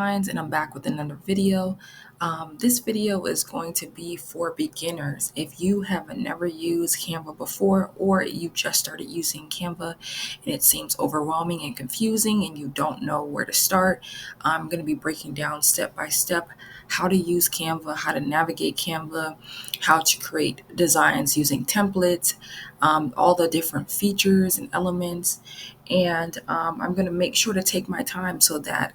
And I'm back with another video. This video is going to be for beginners. If you have never used Canva before, or you just started using Canva and it seems overwhelming and confusing and you don't know where to start, I'm going to be breaking down step by step how to use Canva, how to navigate Canva, how to create designs using templates, all the different features and elements. And I'm going to make sure to take my time so that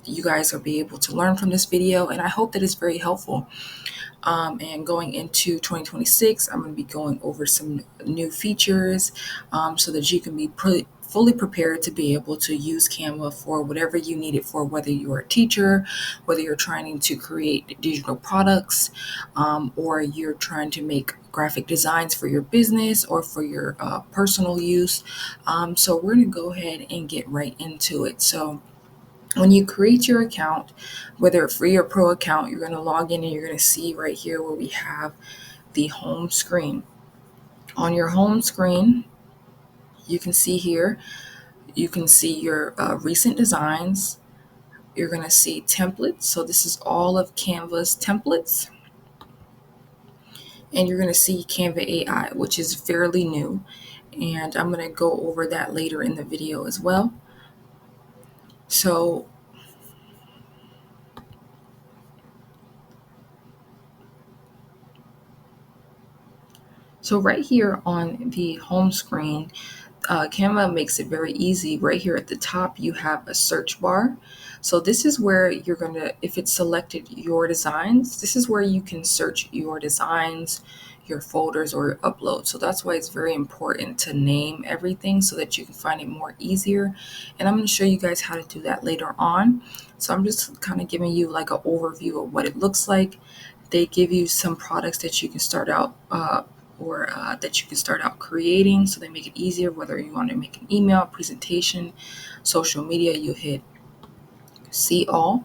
you guys will be able to learn from this video, and I hope that it's very helpful. And going into 2026, I'm going to be going over some new features so that you can be fully prepared to be able to use Canva for whatever you need it for, whether you're a teacher, whether you're trying to create digital products, or you're trying to make graphic designs for your business or for your personal use. So we're going to go ahead and get right into it. So when you create your account, whether a free or pro account, you're going to log in and you're going to see right here where we have the home screen. On your home screen, you can see here, you can see your recent designs. You're going to see templates. So this is all of Canva's templates. And you're going to see Canva AI, which is fairly new. And I'm going to go over that later in the video as well. So right here on the home screen, Canva makes it very easy. Right here at the top, you have a search bar. So this is where you're going to, if it's selected your designs, this is where you can search your designs, your folders, or your uploads. So that's why it's very important to name everything so that you can find it more easier. And I'm going to show you guys how to do that later on. So I'm just kind of giving you like an overview of what it looks like. They give you some products that you can start out that you can start out creating, so they make it easier. Whether you want to make an email, presentation, social media, you hit see all,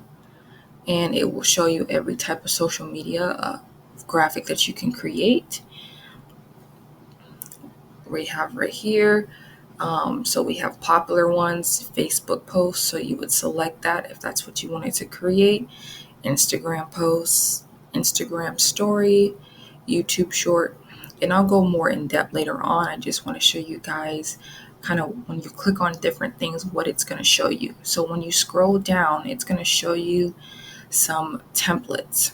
and it will show you every type of social media graphic that you can create. We have right here, so we have popular ones, Facebook posts, so you would select that if that's what you wanted to create, Instagram posts, Instagram story, YouTube short. And I'll go more in depth later on. I just want to show you guys kind of when you click on different things, what it's going to show you. So when you scroll down, it's going to show you some templates.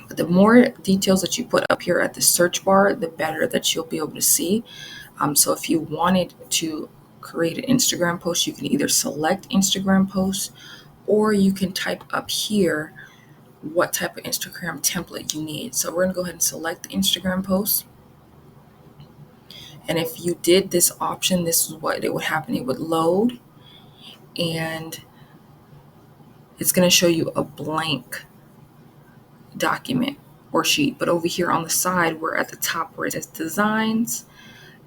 But the more details that you put up here at the search bar, the better that you'll be able to see. So if you wanted to create an Instagram post, you can either select Instagram post, or you can type up here what type of Instagram template you need. So we're going to go ahead and select the Instagram post. And if you did this option, this is what it would happen. It would load and it's going to show you a blank document or sheet. But over here on the side, we're at the top where it says designs.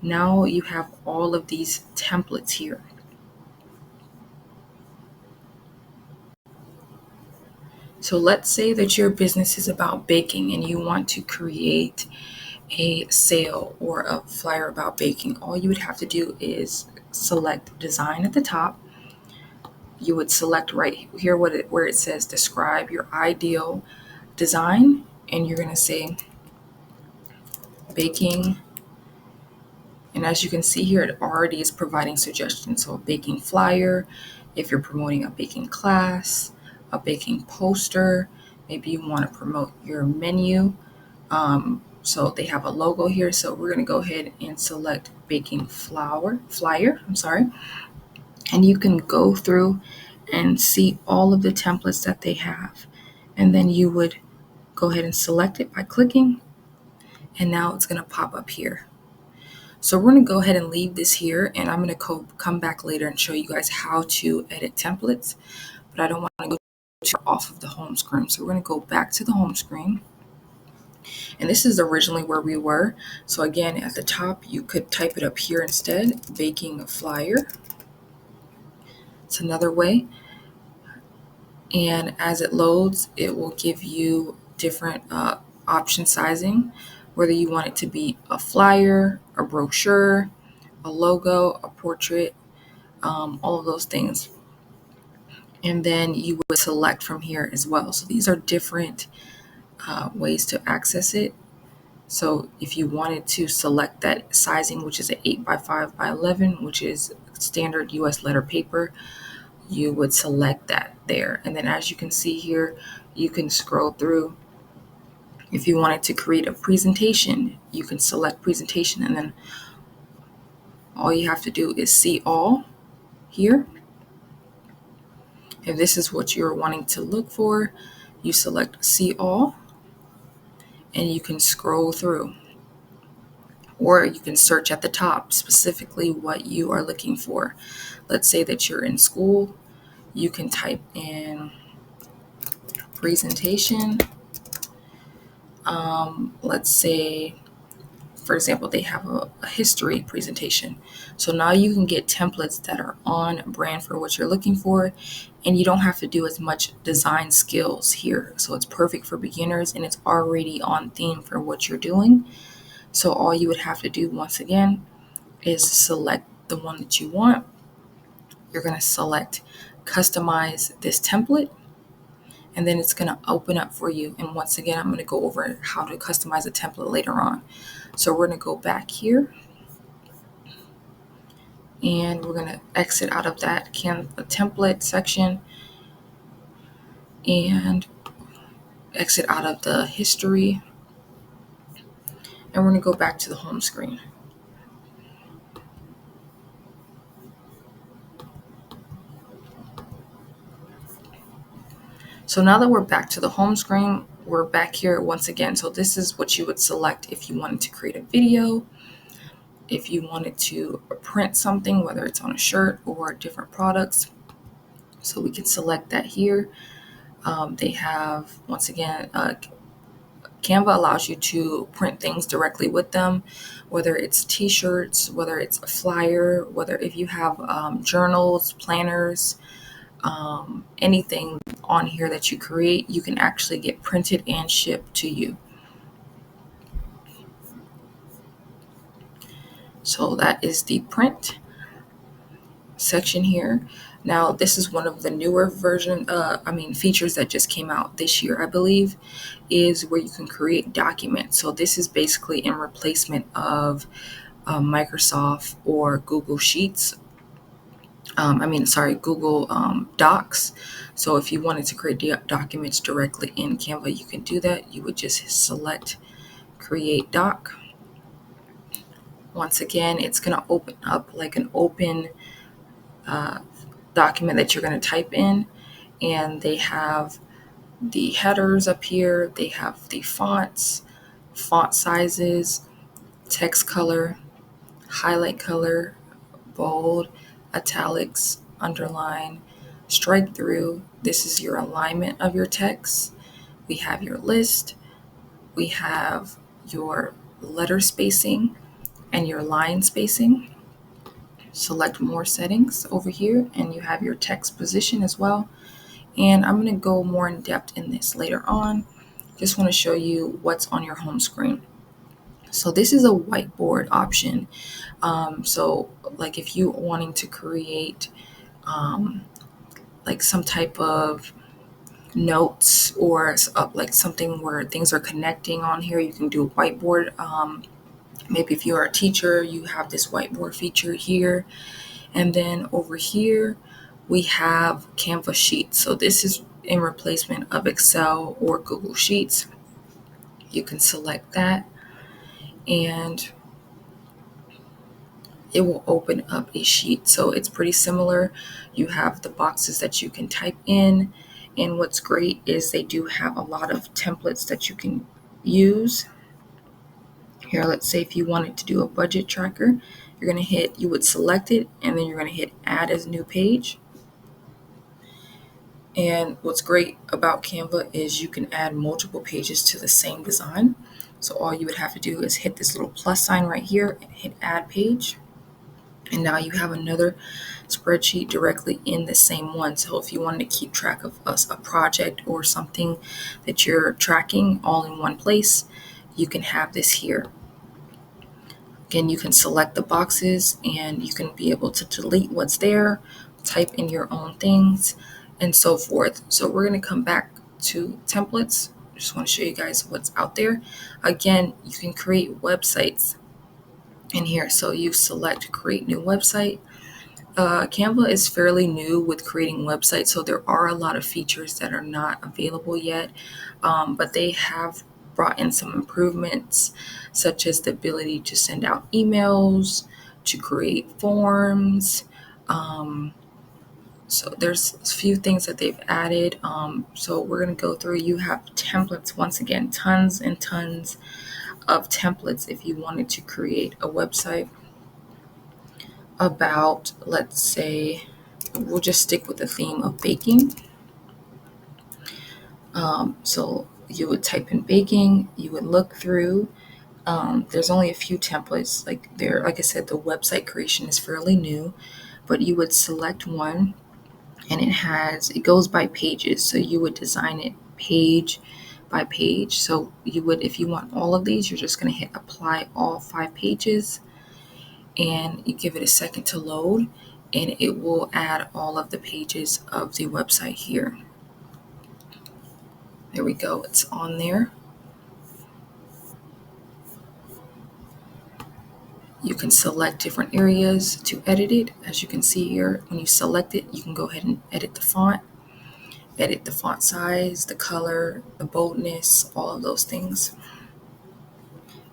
Now you have all of these templates here. So let's say that your business is about baking and you want to create a sale or a flyer about baking. All you would have to do is select design at the top. You would select right here where it says describe your ideal design, and you're going to say baking. And as you can see here, it already is providing suggestions. So a baking flyer, if you're promoting a baking class, a baking poster, maybe you want to promote your menu. So they have a logo here. So we're going to go ahead and select baking flyer. And you can go through and see all of the templates that they have. And then you would go ahead and select it by clicking. And now it's going to pop up here. So we're going to go ahead and leave this here, and I'm going to come back later and show you guys how to edit templates, but I don't want to go too off of the home screen. So we're going to go back to the home screen, and this is originally where we were. So again, at the top, you could type it up here instead, baking flyer. It's another way. And as it loads, it will give you different option sizing, whether you want it to be a flyer, a brochure, a logo, a portrait, all of those things. and then you would select from here as well. So these are different ways to access it. So if you wanted to select that sizing, which is an 8x5x11, which is standard US letter paper, you would select that there. And then as you can see here, you can scroll through. If you wanted to create a presentation, you can select presentation, and then all you have to do is see all here. If this is what you're wanting to look for, you select see all, and you can scroll through. Or you can search at the top specifically what you are looking for. Let's say that you're in school, you can type in presentation. Let's say, for example, they have a history presentation. So now you can get templates that are on brand for what you're looking for, and you don't have to do as much design skills here. So it's perfect for beginners, and it's already on theme for what you're doing. So all you would have to do, once again, is select the one that you want. You're going to select customize this template, and then it's going to open up for you. And once again, I'm going to go over how to customize a template later on. So we're going to go back here, and we're going to exit out of that Canva template section and exit out of the history. And we're going to go back to the home screen. So now that we're back to the home screen, we're back here once again. So this is what you would select if you wanted to create a video, if you wanted to print something, whether it's on a shirt or different products. So we can select that here. They have, once again, Canva allows you to print things directly with them, whether it's t-shirts, whether it's a flyer, whether if you have journals, planners, anything on here that you create, you can actually get printed and shipped to you. So that is the print section here. Now this is one of the newer features that just came out this year, I believe, is where you can create documents. So this is basically in replacement of Microsoft or Google Sheets. Google Docs. So if you wanted to create documents directly in Canva, you can do that. You would just select Create Doc. Once again, it's going to open up like an open document that you're going to type in. And they have the headers up here. They have the fonts, font sizes, text color, highlight color, bold, italics, underline, strike through. This is your alignment of your text. We have your list. We have your letter spacing and your line spacing. Select more settings over here, and you have your text position as well. And I'm going to go more in depth in this later on. Just want to show you what's on your home screen. So this is a whiteboard option. So like if you wanting to create like some type of notes or like something where things are connecting on here, you can do a whiteboard. Maybe if you're a teacher, you have this whiteboard feature here. And then over here, we have Canva Sheets. So this is in replacement of Excel or Google Sheets. You can select that, and it will open up a sheet. So it's pretty similar. You have the boxes that you can type in. And what's great is they do have a lot of templates that you can use. Here, let's say if you wanted to do a budget tracker, you would select it, and then you're going to hit add as new page. And what's great about Canva is you can add multiple pages to the same design. So all you would have to do is hit this little plus sign right here and hit add page. And now you have another spreadsheet directly in the same one. So if you wanted to keep track of a project or something that you're tracking all in one place, you can have this here. Again, you can select the boxes, and you can be able to delete what's there, type in your own things. and so forth. So we're going to come back to templates. Just want to show you guys what's out there. Again, you can create websites in here. So you select create new website. Canva is fairly new with creating websites, so there are a lot of features that are not available yet, but they have brought in some improvements, such as the ability to send out emails, to create forms. So there's a few things that they've added. So we're going to go through. You have templates, once again, tons and tons of templates if you wanted to create a website about, let's say, we'll just stick with the theme of baking. So you would type in baking, you would look through. There's only a few templates. Like I said, the website creation is fairly new, but you would select one, and it goes by pages. So you would design it page by page. So if you want all of these, you're just going to hit apply all 5 pages, and you give it a second to load, and it will add all of the pages of the website here. There we go, it's on there. You can select different areas to edit it. As you can see here, when you select it, you can go ahead and edit the font size, the color, the boldness, all of those things.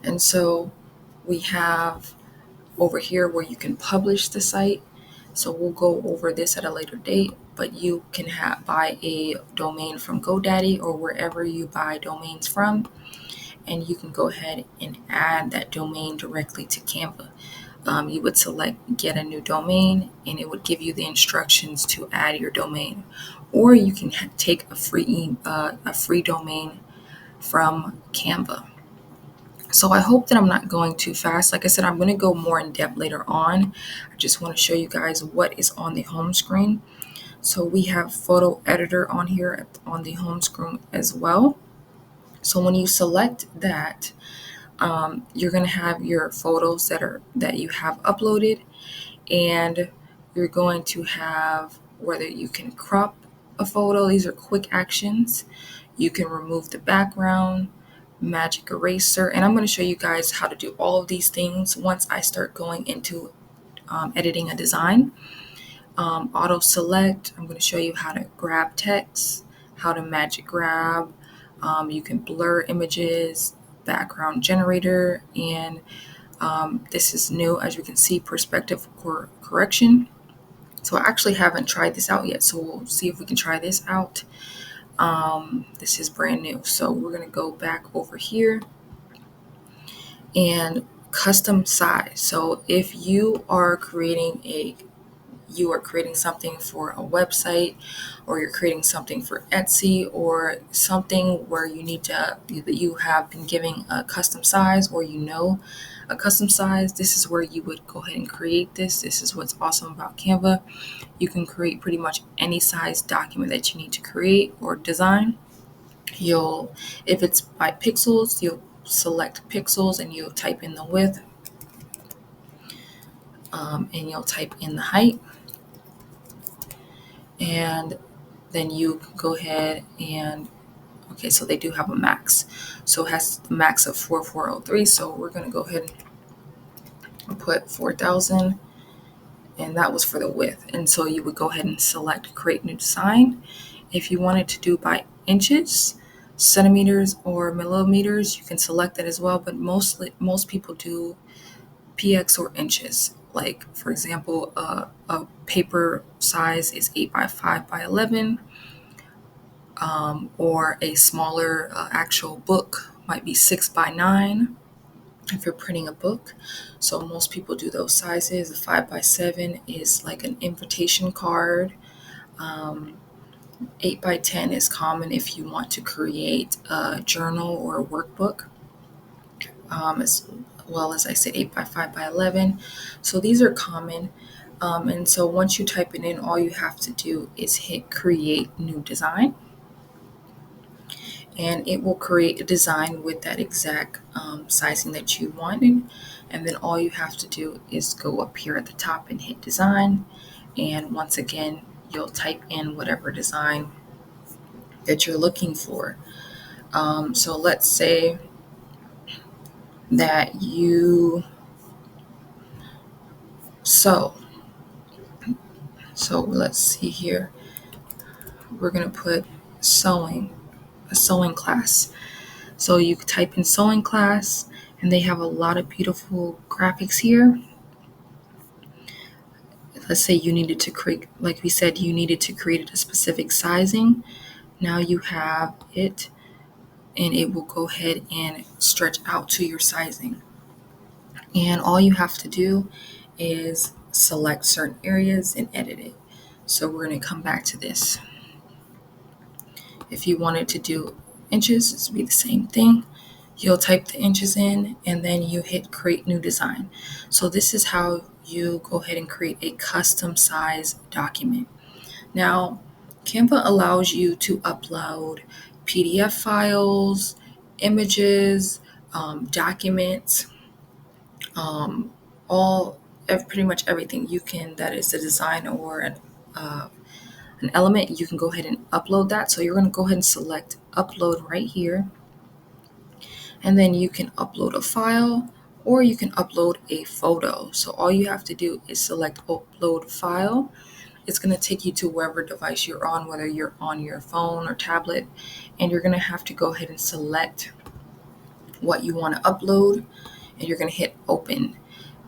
And so we have over here where you can publish the site. So we'll go over this at a later date, but you can buy a domain from GoDaddy or wherever you buy domains from, and you can go ahead and add that domain directly to Canva. You would select get a new domain, and it would give you the instructions to add your domain, or you can take a free domain from Canva. So I hope that I'm not going too fast. Like I said, I'm going to go more in depth later on. I just want to show you guys what is on the home screen. So we have photo editor on here on the home screen as well. So when you select that, you're going to have your photos that you have uploaded, and you're going to have whether you can crop a photo. These are quick actions. You can remove the background, magic eraser, and I'm going to show you guys how to do all of these things once I start going into editing a design. Auto select, I'm going to show you how to grab text, how to magic grab. You can blur images, background generator, and this is new, as you can see, perspective correction. So I actually haven't tried this out yet, so we'll see if we can try this out. This is brand new. So we're going to go back over here and custom size. So if you are creating something for a website, or you're creating something for Etsy, or something where you have been giving a custom size, or a custom size, this is where you would go ahead and create this. This is what's awesome about Canva. You can create pretty much any size document that you need to create or design. If it's by pixels, you'll select pixels, and you'll type in the width, and you'll type in the height, and then you can go ahead and, okay, so they do have a max. So it has the max of 4403. So we're going to go ahead and put 4,000, and that was for the width. And so you would go ahead and select create new design. If you wanted to do by inches, centimeters, or millimeters, you can select that as well. But most people do px or inches. Like, for example, a paper size is 8 by 5 by 11, or a smaller actual book might be 6 by 9 if you're printing a book. So most people do those sizes. A 5 by 7 is like an invitation card. 8 by 10 is common if you want to create a journal or a workbook. As well as I said, 8 by 5 by 11. So these are common. And so once you type it in, all you have to do is hit create new design, and it will create a design with that exact sizing that you wanted. And then all you have to do is go up here at the top and hit design. And once again, you'll type in whatever design that you're looking for. So let's say that you sew. So let's see here. We're going to put sewing, a sewing class. So you type in sewing class, and they have a lot of beautiful graphics here. Let's say you needed to create, like we said, you needed to create a specific sizing. Now you have it, and it will go ahead and stretch out to your sizing. And all you have to do is select certain areas and edit it. So we're going to come back to this. If you wanted to do inches, it would be the same thing. You'll type the inches in, and then you hit create new design. So this is how you go ahead and create a custom size document. Now, Canva allows you to upload PDF files, images, documents, pretty much everything you can that is a design or an element. You can go ahead and upload that. So you're going to go ahead and select upload right here, and then you can upload a file or you can upload a photo. So all you have to do is select upload file. It's going to take you to wherever device you're on, whether you're on your phone or tablet, and you're going to have to go ahead and select what you want to upload, and you're going to hit open.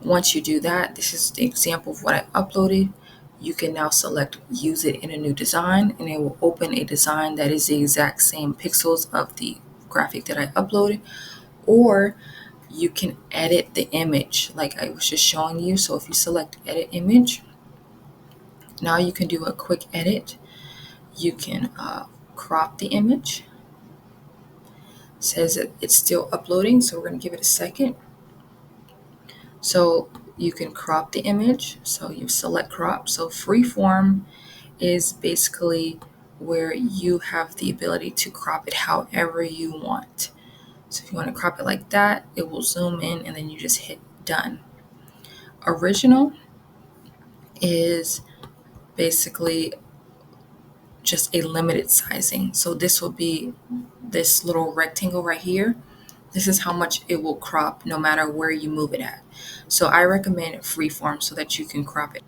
Once you do that, this is the example of what I uploaded. You can now select use it in a new design, and it will open a design that is the exact same pixels of the graphic that I uploaded. Or you can edit the image like I was just showing you. So if you select edit image, now you can do a quick edit. You can crop the image. It says that it's still uploading, so we're going to give it a second. So you can crop the image. So you select crop. So Freeform is basically where you have the ability to crop it however you want. So if you want to crop it like that, it will zoom in, and then you just hit done. Original is basically just a limited sizing. So this will be this little rectangle right here. This is how much it will crop no matter where you move it at. So I recommend Freeform so that you can crop it.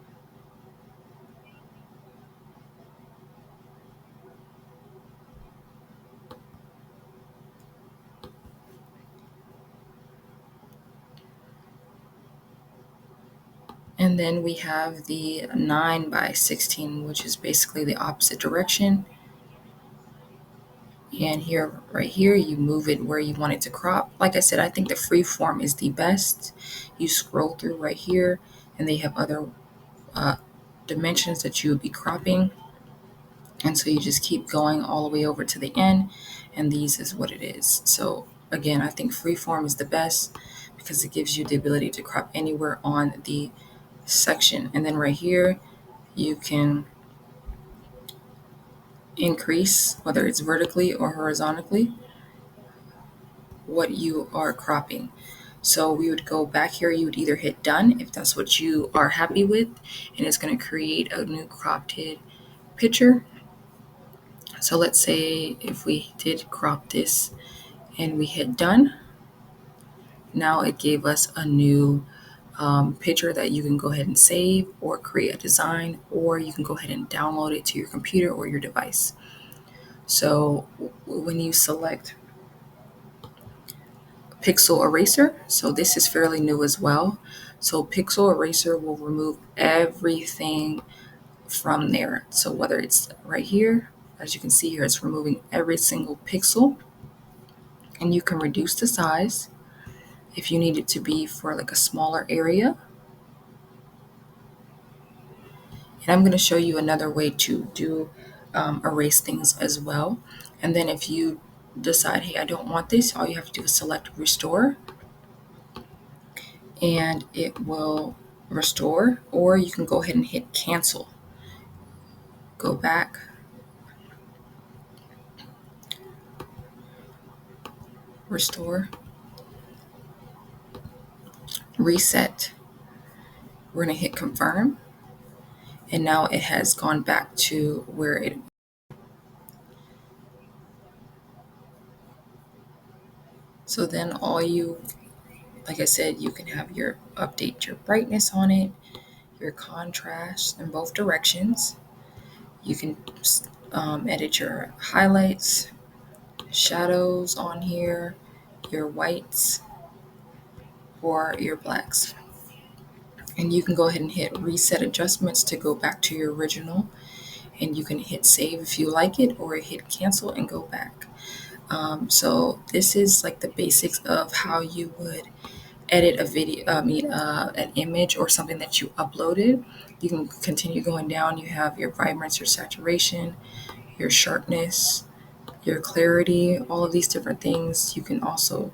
And then we have the 9:16, which is basically the opposite direction. And here, right here, you move it where you want it to crop. Like I said, I think the Freeform is the best. You scroll through right here, and they have other dimensions that you would be cropping. And so you just keep going all the way over to the end, and these is what it is. So again, I think Freeform is the best because it gives you the ability to crop anywhere on the section. And then right here, you can increase, whether it's vertically or horizontally, what you are cropping. So we would go back here, you would either hit done if that's what you are happy with, and it's going to create a new cropped picture. So let's say if we did crop this and we hit done, now it gave us a new picture that you can go ahead and save or create a design, or you can go ahead and download it to your computer or your device. So when you select Pixel Eraser, so this is fairly new as well. So Pixel Eraser will remove everything from there. So whether it's right here, as you can see here, it's removing every single pixel, and you can reduce the size if you need it to be for like a smaller area. And I'm going to show you another way to do erase things as well. And then if you decide, hey, I don't want this, all you have to do is select restore, and it will restore. Or you can go ahead and hit cancel. Go back, restore, reset. We're going to hit confirm, and now it has gone back to where it. So then like I said, you can have your update your brightness on it, your contrast in both directions. You can edit your highlights, shadows on here, your whites, or your blacks. And you can go ahead and hit reset adjustments to go back to your original. And you can hit save if you like it, or hit cancel and go back. So this is like the basics of how you would edit a video, an image or something that you uploaded. You can continue going down. You have your vibrance, your saturation, your sharpness, your clarity, all of these different things. You can also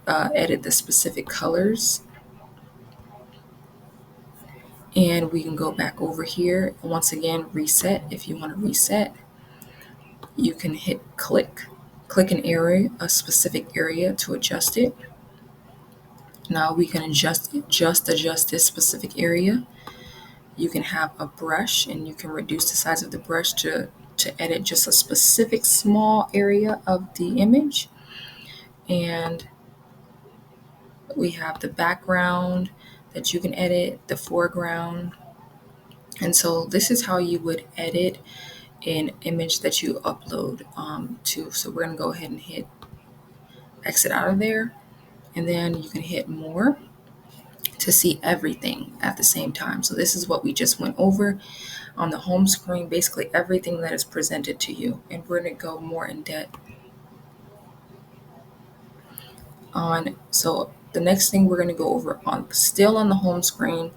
edit the specific colors. And we can go back over here. Once again, reset. If you want to reset, you can hit click an area, a specific area to adjust it. Now we can adjust this specific area. You can have a brush and you can reduce the size of the brush to edit just a specific small area of the image. And we have the background that you can edit, the foreground. And so this is how you would edit an image that you upload to. So we're going to go ahead and hit exit out of there. And then you can hit more to see everything at the same time. So this is what we just went over on the home screen, basically everything that is presented to you. And we're going to go more in depth on. So the next thing we're going to go over on, still on the home screen,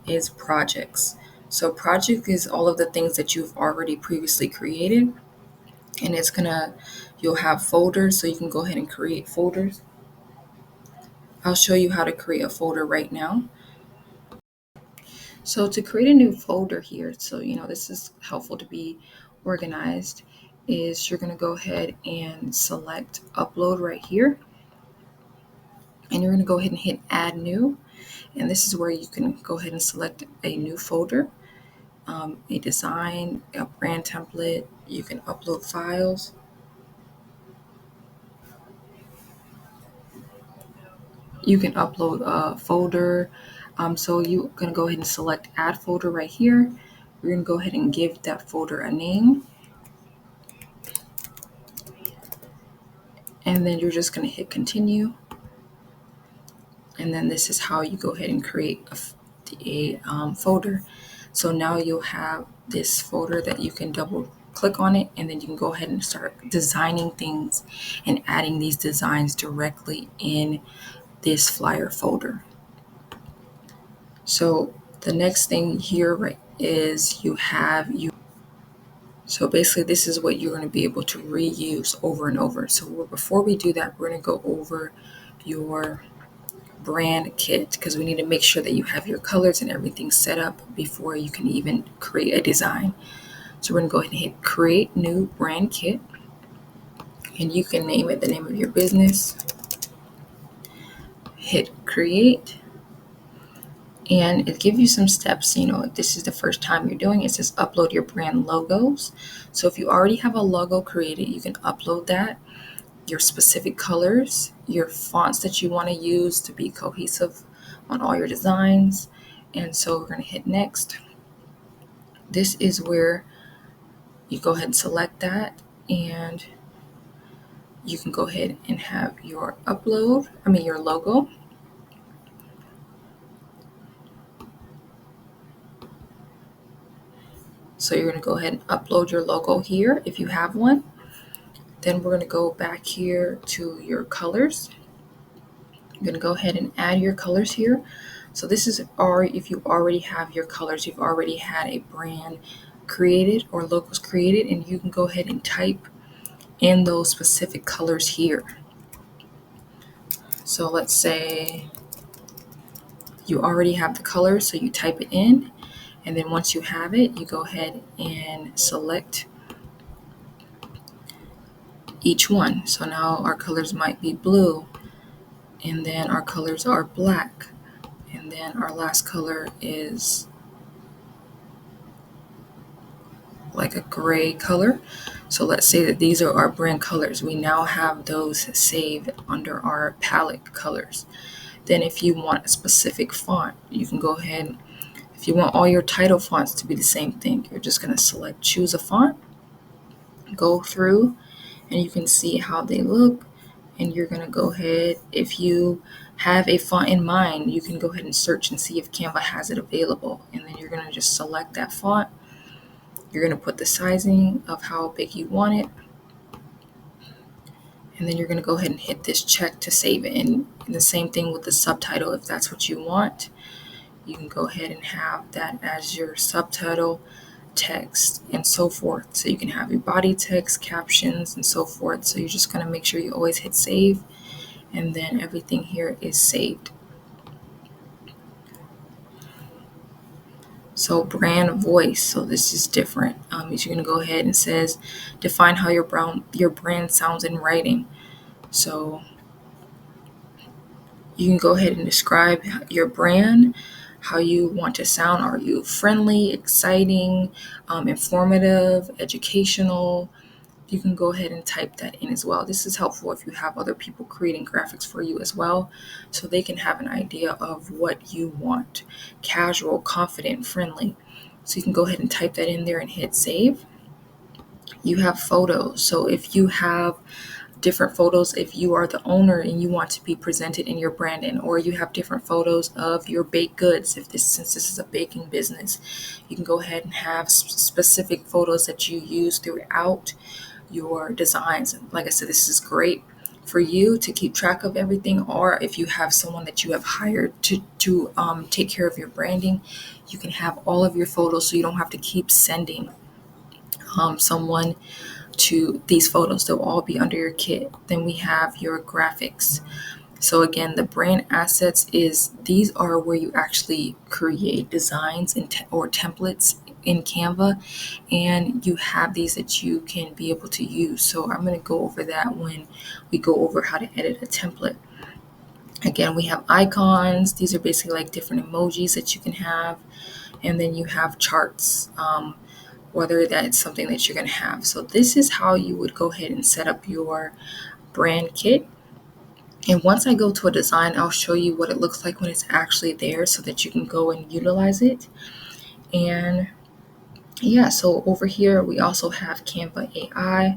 is projects. So project is all of the things that you've already previously created. And you'll have folders, so you can go ahead and create folders. I'll show you how to create a folder right now. So to create a new folder here, so this is helpful to be organized, is you're going to go ahead and select upload right here. And you're going to go ahead and hit add new. And this is where you can go ahead and select a new folder, a design, a brand template. You can upload files. You can upload a folder. So you're going to go ahead and select add folder right here. We're going to go ahead and give that folder a name. And then you're just going to hit continue. And then this is how you go ahead and create a folder. So now you'll have this folder that you can double click on it, and then you can go ahead and start designing things and adding these designs directly in this flyer folder. So the next thing here is so basically this is what you're going to be able to reuse over and over. So before we do that, we're going to go over your brand kit, because we need to make sure that you have your colors and everything set up before you can even create a design. So we're going to go ahead and hit create new brand kit, and you can name it the name of your business. Hit create, and it gives you some steps. If this is the first time you're doing it, it says upload your brand logos. So if you already have a logo created, you can upload that, your specific colors, your fonts that you want to use to be cohesive on all your designs. And so we're going to hit next. This is where you go ahead and select that, and you can go ahead and have your your logo. So you're going to go ahead and upload your logo here if you have one. Then we're going to go back here to your colors. You're going to go ahead and add your colors here. So this is if you already have your colors, you've already had a brand created or logos created, and you can go ahead and type in those specific colors here. So let's say you already have the colors, so you type it in, and then once you have it, you go ahead and select each one. So now our colors might be blue, and then our colors are black, and then our last color is like a gray color. So let's say that these are our brand colors. We now have those saved under our palette colors. Then if you want a specific font, you can go ahead. If you want all your title fonts to be the same thing, you're just going to select choose a font, go through, and you can see how they look. And you're going to go ahead, if you have a font in mind, you can go ahead and search and see if Canva has it available. And then you're going to just select that font. You're going to put the sizing of how big you want it. And then you're going to go ahead and hit this check to save it. And the same thing with the subtitle, if that's what you want. You can go ahead and have that as your subtitle, text, and so forth. So you can have your body text, captions, and so forth. So you're just going to make sure you always hit save, and then everything here is saved. So brand voice, so this is different. You're going to go ahead and says define how your brand sounds in writing. So you can go ahead and describe your brand, how you want to sound. Are you friendly, exciting, informative, educational? You can go ahead and type that in as well. This is helpful if you have other people creating graphics for you as well, so they can have an idea of what you want. Casual, confident, friendly. So you can go ahead and type that in there and hit save. You have photos. So if you have different photos, if you are the owner and you want to be presented in your branding, or you have different photos of your baked goods, since this is a baking business, you can go ahead and have specific photos that you use throughout your designs. And like I said, this is great for you to keep track of everything, or if you have someone that you have hired to take care of your branding, you can have all of your photos so you don't have to keep sending someone to these photos. They'll all be under your kit. Then we have your graphics. So again, the brand assets these are where you actually create designs or templates in Canva, and you have these that you can be able to use. So I'm going to go over that when we go over how to edit a template. Again, we have icons. These are basically like different emojis that you can have. And then you have charts, whether that's something that you're going to have. So this is how you would go ahead and set up your brand kit. And once I go to a design, I'll show you what it looks like when it's actually there so that you can go and utilize it. And yeah, so over here, we also have Canva AI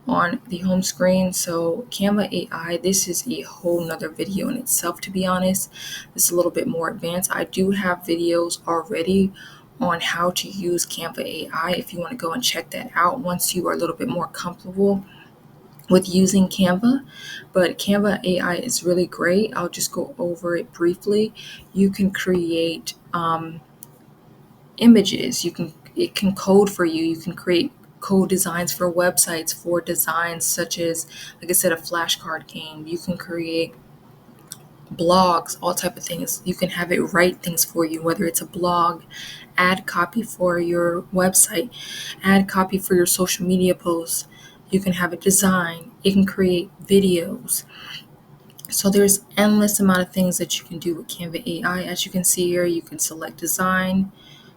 on the home screen. So Canva AI, this is a whole nother video in itself, to be honest. This is a little bit more advanced. I do have videos already on how to use Canva AI if you want to go and check that out once you are a little bit more comfortable with using Canva. But Canva AI is really great. I'll just go over it briefly. You can create images. It can code for you. You can create code designs for websites, for designs such as, like I said, a flashcard game. You can create blogs, all type of things. You can have it write things for you, whether it's a blog, add copy for your website, add copy for your social media posts. You can have it design. It can create videos. So there's endless amount of things that you can do with Canva AI. As you can see here, you can select design,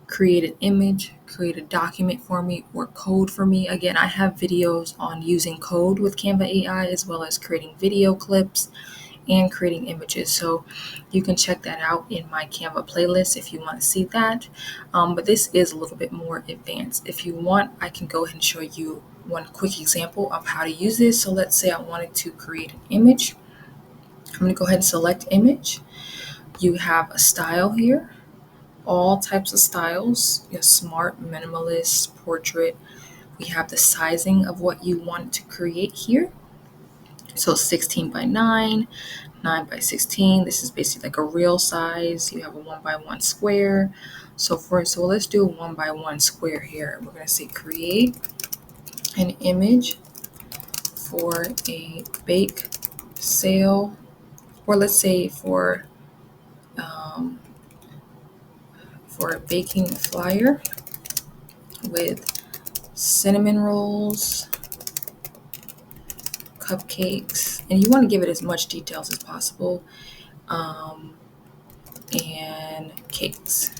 create an image, create a document for me, or code for me. Again, I have videos on using code with Canva AI, as well as creating video clips and creating images. So you can check that out in my Canva playlist if you want to see that. But this is a little bit more advanced. If you want, I can go ahead and show you one quick example of how to use this. So let's say I wanted to create an image. I'm going to go ahead and select image. You have a style here, all types of styles, smart, minimalist, portrait. We have the sizing of what you want to create here. So 16 by 9, 9 by 16. This is basically like a real size. You have a 1 by 1 square. So let's do a 1 by 1 square here. We're going to say create an image for a bake sale, or let's say for a baking flyer with cinnamon rolls, cupcakes, and you want to give it as much details as possible, and cakes.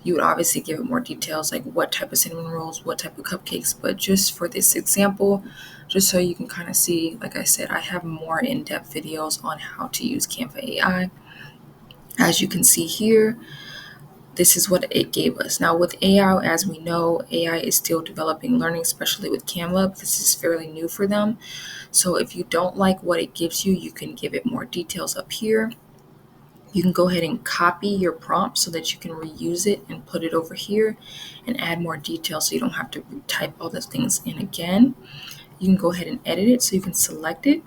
You would obviously give it more details, like what type of cinnamon rolls, what type of cupcakes. But just for this example, just so you can kind of see, like I said, I have more in-depth videos on how to use Canva AI. As you can see here, this is what it gave us. Now with AI, as we know, AI is still developing learning, especially with Canva, because this is fairly new for them. So if you don't like what it gives you, you can give it more details up here. You can go ahead and copy your prompt so that you can reuse it and put it over here and add more details so you don't have to type all those things in again. You can go ahead and edit it, so you can select it.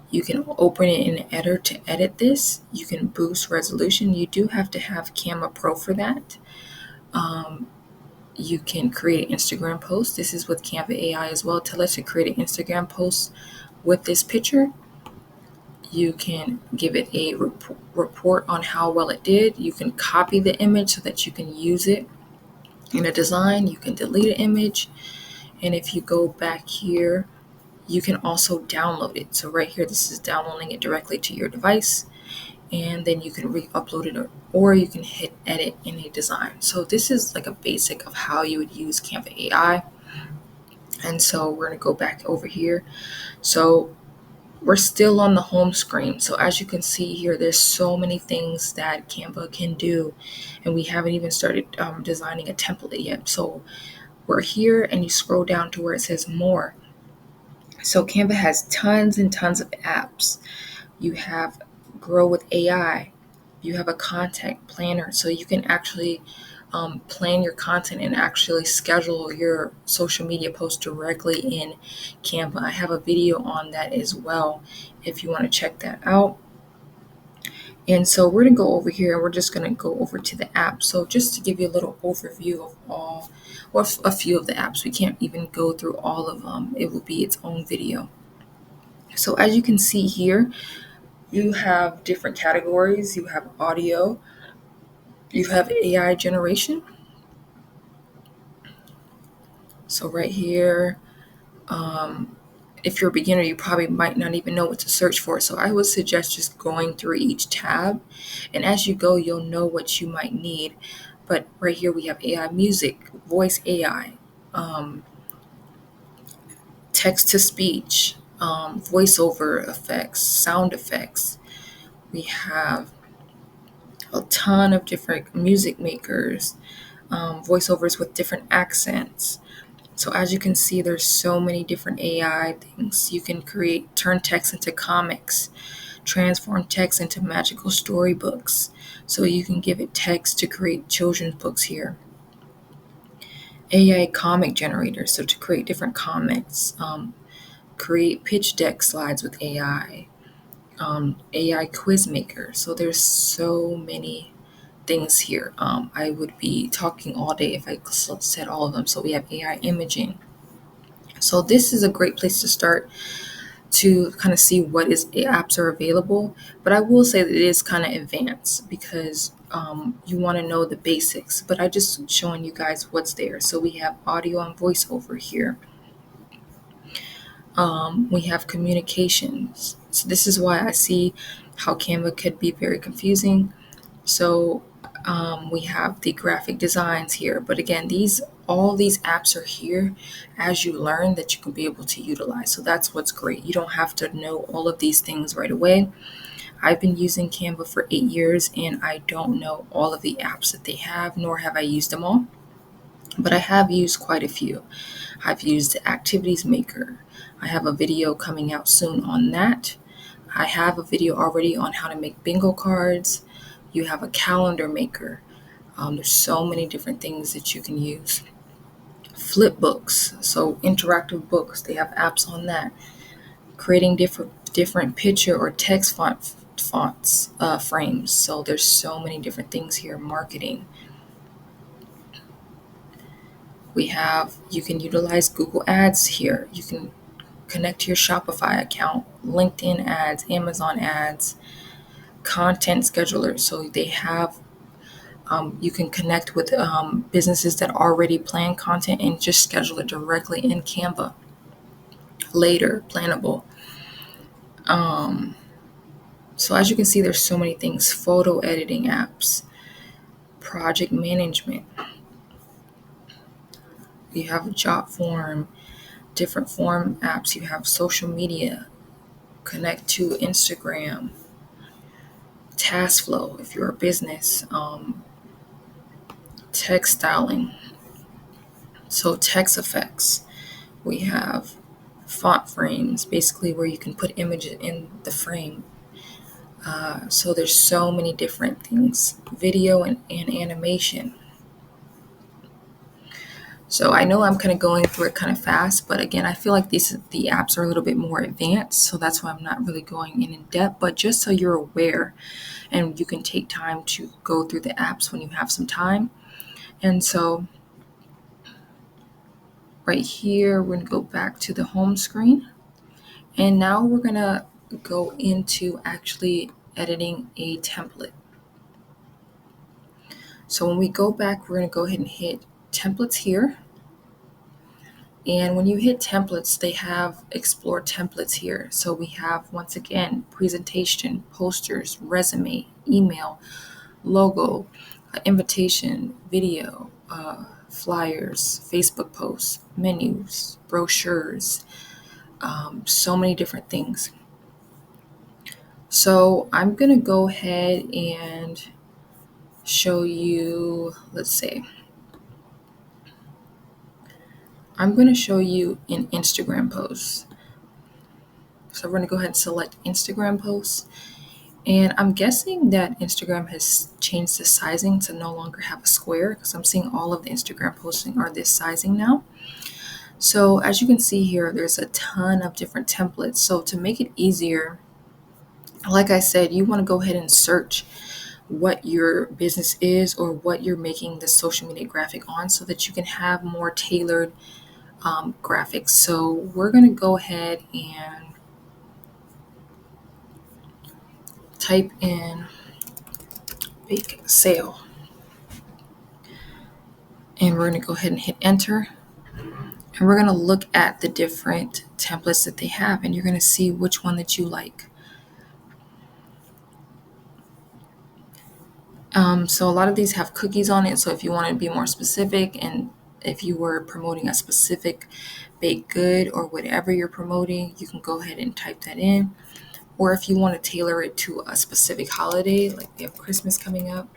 You can open it in the editor to edit this. You can boost resolution. You do have to have Canva Pro for that. You can create an Instagram post. This is with Canva AI as well. Tell us to create an Instagram post with this picture. You can give it a report on how well it did. You can copy the image so that you can use it in a design. You can delete an image. And if you go back here, you can also download it. So right here, this is downloading it directly to your device. And then you can re-upload it, or you can hit edit in a design. So this is like a basic of how you would use Canva AI. And so we're going to go back over here. So we're still on the home screen. So as you can see here, there's so many things that Canva can do, and we haven't even started designing a template yet. So we're here, and you scroll down to where it says more. So Canva has tons and tons of apps. You have Grow with AI. You have a content planner, so you can actually plan your content and actually schedule your social media posts directly in Canva. I have a video on that as well if you want to check that out. And so we're going to go over here, and we're just going to go over to the app. So just to give you a little overview of all, or a few of the apps, we can't even go through all of them. It will be its own video. So as you can see here, you have different categories. You have audio, you have AI generation. So right here, if you're a beginner, you probably might not even know what to search for. So I would suggest just going through each tab. And as you go, you'll know what you might need. But right here, we have AI music, voice AI, text to speech, voiceover effects, sound effects. We have a ton of different music makers, voiceovers with different accents. So as you can see, there's so many different AI things. You can turn text into comics, transform text into magical storybooks. So you can give it text to create children's books here. AI comic generator, so to create different comics. Create pitch deck slides with AI. AI quiz maker. So there's so many things here. I would be talking all day if I said all of them. So we have AI imaging. So this is a great place to start to kind of see what apps are available. But I will say that it is kind of advanced because you want to know the basics. But I just showing you guys what's there. So we have audio and voiceover here. We have communications. So this is why I see how Canva could be very confusing. So we have the graphic designs here. But again, all these apps are here as you learn that you can be able to utilize. So that's what's great. You don't have to know all of these things right away. I've been using Canva for 8 years, and I don't know all of the apps that they have, nor have I used them all. But I have used quite a few. I've used the Activities Maker. I have a video coming out soon on that. I have a video already on how to make bingo cards. You have a calendar maker. There's so many different things that you can use. Flip books, so interactive books. They have apps on that. Creating different picture or text fonts frames. So there's so many different things here. Marketing. You can utilize Google Ads here. You can connect to your Shopify account, LinkedIn ads, Amazon ads, content scheduler. So they have, you can connect with businesses that already plan content and just schedule it directly in Canva. Later, plannable. So as you can see, there's so many things. Photo editing apps, project management. You have job form, different form apps. You have social media, connect to Instagram, task flow if you're a business, text styling, so text effects. We have font frames, basically where you can put images in the frame. So there's so many different things, video and animation. So I know I'm kind of going through it kind of fast, but again, I feel like the apps are a little bit more advanced, so that's why I'm not really going in depth. But just so you're aware, and you can take time to go through the apps when you have some time. And so right here, we're gonna go back to the home screen, and now we're gonna go into actually editing a template. So when we go back, we're gonna go ahead and hit templates here. And when you hit templates, they have explore templates here. So we have, once again, presentation, posters, resume, email, logo, invitation, video, flyers, Facebook posts, menus, brochures, so many different things. So I'm going to go ahead and show you, let's say, I'm going to show you an Instagram post. So we're going to go ahead and select Instagram posts. And I'm guessing that Instagram has changed the sizing to no longer have a square, because I'm seeing all of the Instagram posting are this sizing now. So as you can see here, there's a ton of different templates. So to make it easier, like I said, you want to go ahead and search what your business is or what you're making the social media graphic on, so that you can have more tailored graphics. So we're going to go ahead and type in bake sale. And we're going to go ahead and hit enter. And we're going to look at the different templates that they have, and you're going to see which one that you like. So a lot of these have cookies on it. So if you want to be more specific, and if you were promoting a specific baked good or whatever you're promoting, you can go ahead and type that in. Or if you want to tailor it to a specific holiday, like we have Christmas coming up,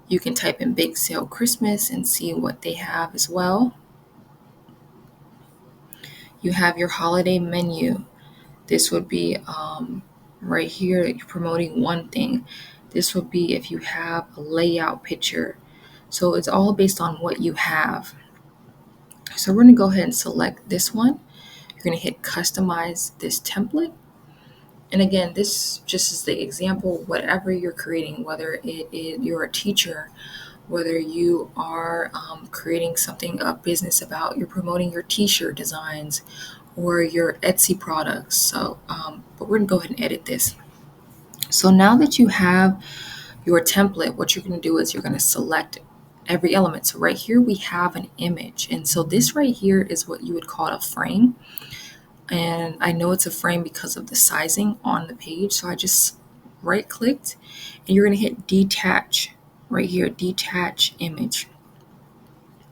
you can type in bake sale Christmas and see what they have as well. You have your holiday menu. This would be right here, you're promoting one thing. This would be if you have a layout picture. So it's all based on what you have. So we're going to go ahead and select this one. You're going to hit customize this template. And again, this just is the example, whatever you're creating, whether it is you're a teacher, whether you are creating something, a business about, you're promoting your t-shirt designs or your Etsy products. So, but we're gonna go ahead and edit this. So now that you have your template, what you're gonna do is you're gonna select every element. So right here, we have an image. And so this right here is what you would call a frame. And I know it's a frame because of the sizing on the page. So I just right clicked, and you're gonna hit detach right here, detach image.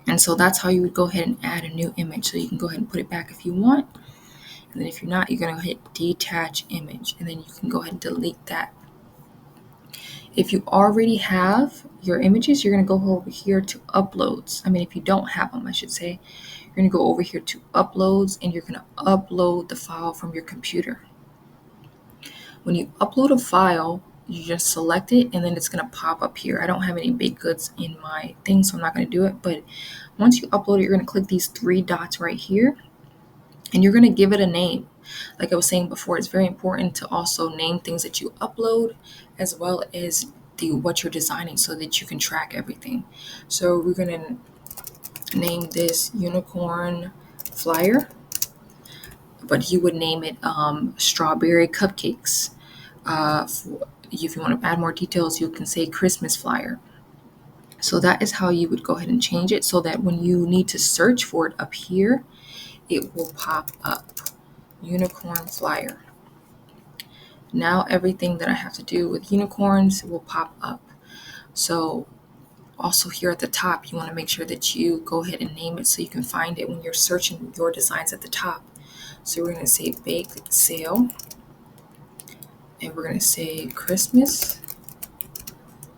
And so that's how you would go ahead and add a new image. So you can go ahead and put it back if you want. And then if you're not, you're going to hit detach image, and then you can go ahead and delete that. If you already have your images, you're going to go over here to uploads. If you don't have them, I should say, you're going to go over here to uploads, and you're going to upload the file from your computer. When you upload a file, you just select it, and then it's going to pop up here. I don't have any baked goods in my thing, so I'm not going to do it. But once you upload it, you're going to click these three dots right here, and you're going to give it a name. Like I was saying before, it's very important to also name things that you upload, as well as what you're designing, so that you can track everything. So we're going to name this unicorn flyer, but you would name it strawberry cupcakes. If you want to add more details, you can say Christmas flyer. So that is how you would go ahead and change it, so that when you need to search for it up here, it will pop up. Unicorn flyer. Now everything that I have to do with unicorns will pop up. So also here at the top, you want to make sure that you go ahead and name it so you can find it when you're searching your designs at the top. So we're going to say bake sale, and we're going to say Christmas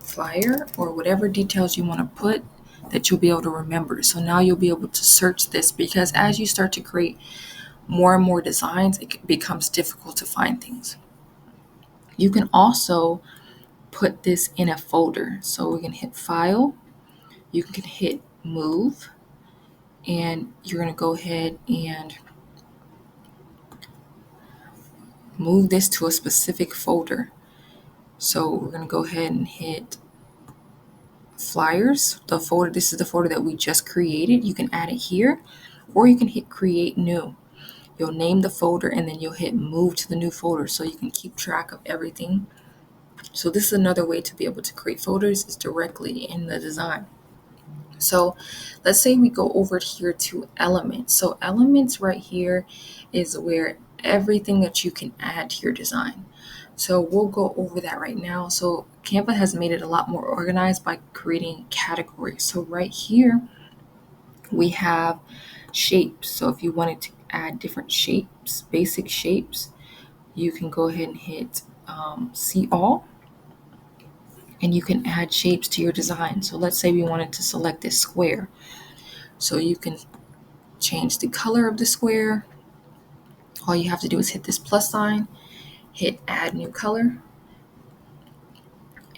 flyer, or whatever details you want to put that you'll be able to remember. So now you'll be able to search this, because as you start to create more and more designs, it becomes difficult to find things. You can also put this in a folder. So we can hit File, you can hit Move, and you're going to go ahead and move this to a specific folder. So we're going to go ahead and hit Flyers, the folder. This is the folder that we just created. You can add it here, or you can hit Create New. You'll name the folder and then you'll hit Move to the new folder so you can keep track of everything. So this is another way to be able to create folders, is directly in the design. So let's say we go over here to elements. So elements right here is where everything that you can add to your design. So we'll go over that right now. So Canva has made it a lot more organized by creating categories. So right here we have shapes. So if you wanted to add different shapes, basic shapes, you can go ahead and hit See All, and you can add shapes to your design. So let's say we wanted to select this square. So you can change the color of the square. All you have to do is hit this plus sign, hit Add New Color,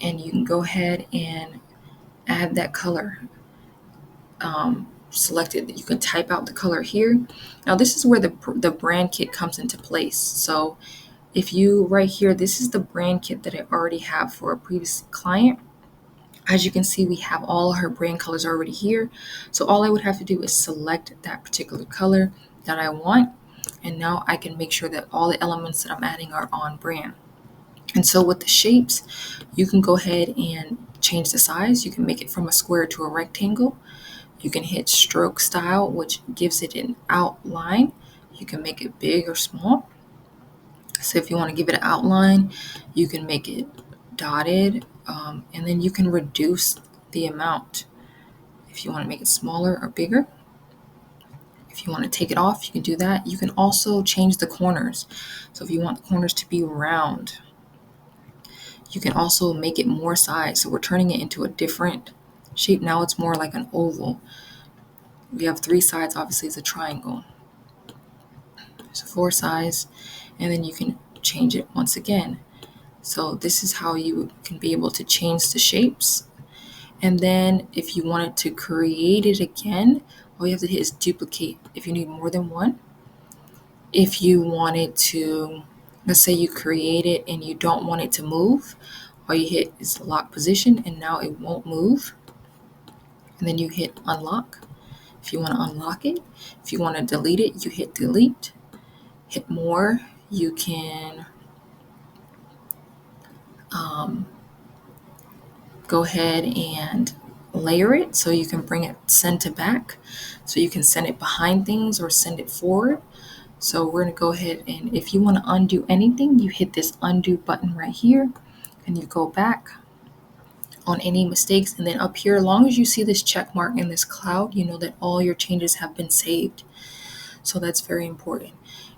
and you can go ahead and add that color selected. You can type out the color here. Now this is where the brand kit comes into place. So if you right here, this is the brand kit that I already have for a previous client. As you can see, we have all her brand colors already here. So all I would have to do is select that particular color that I want. And now I can make sure that all the elements that I'm adding are on brand. And so with the shapes, you can go ahead and change the size. You can make it from a square to a rectangle. You can hit stroke style, which gives it an outline. You can make it big or small. So if you want to give it an outline, you can make it dotted, and then you can reduce the amount if you want to make it smaller or bigger. If you want to take it off, you can do that. You can also change the corners. So if you want the corners to be round, you can also make it more size. So we're turning it into a different shape. Now it's more like an oval. We have 3 sides, obviously it's a triangle. So 4 sides, and then you can change it once again. So this is how you can be able to change the shapes. And then if you wanted to create it again, all you have to hit is duplicate if you need more than one. If you wanted to, let's say you create it and you don't want it to move, all you hit is lock position and now it won't move. And then you hit unlock if you want to unlock it. If you want to delete it, you hit delete. Hit more. You can go ahead and layer it, so you can bring it send to back, so you can send it behind things or send it forward. So we're going to go ahead, and if you want to undo anything, you hit this undo button right here and you go back on any mistakes. And then up here, as long as you see this check mark in this cloud, you know that all your changes have been saved. So that's very important.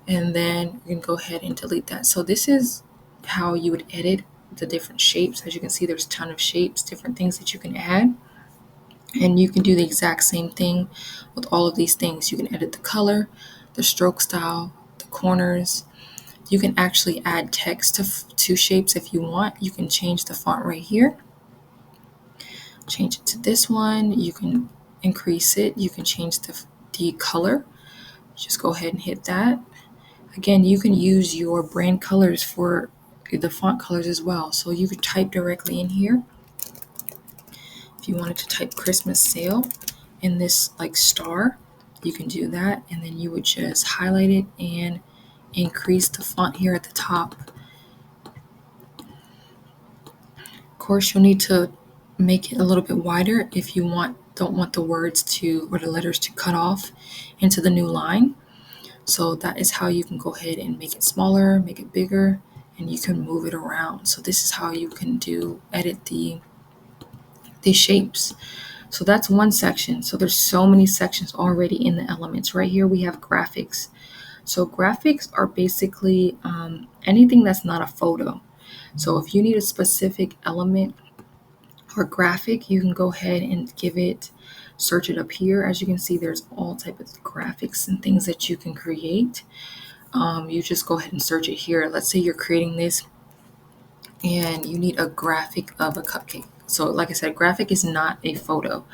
And then you can go ahead and delete that. So this is how you would edit the different shapes. As you can see, there's a ton of shapes, different things that you can add. And you can do the exact same thing with all of these things. You can edit the color, the stroke style, the corners. You can actually add text to shapes if you want. You can change the font right here. Change it to this one. You can increase it. You can change the color. Just go ahead and hit that. Again, you can use your brand colors for the font colors as well. So you could type directly in here. If you wanted to type Christmas sale in this like star, you can do that. And then you would just highlight it and increase the font here at the top. Of course, you'll need to make it a little bit wider if you don't want the words to, or the letters to cut off into the new line. So that is how you can go ahead and make it smaller, make it bigger, and you can move it around. So this is how you can edit the these shapes. So that's one section. So there's so many sections already in the elements. Right here we have graphics. So graphics are basically anything that's not a photo. So if you need a specific element or graphic, you can go ahead and search it up here. As you can see, there's all type of graphics and things that you can create. You just go ahead and search it here. Let's say you're creating this and you need a graphic of a cupcake. So like I said, graphic is not a photo.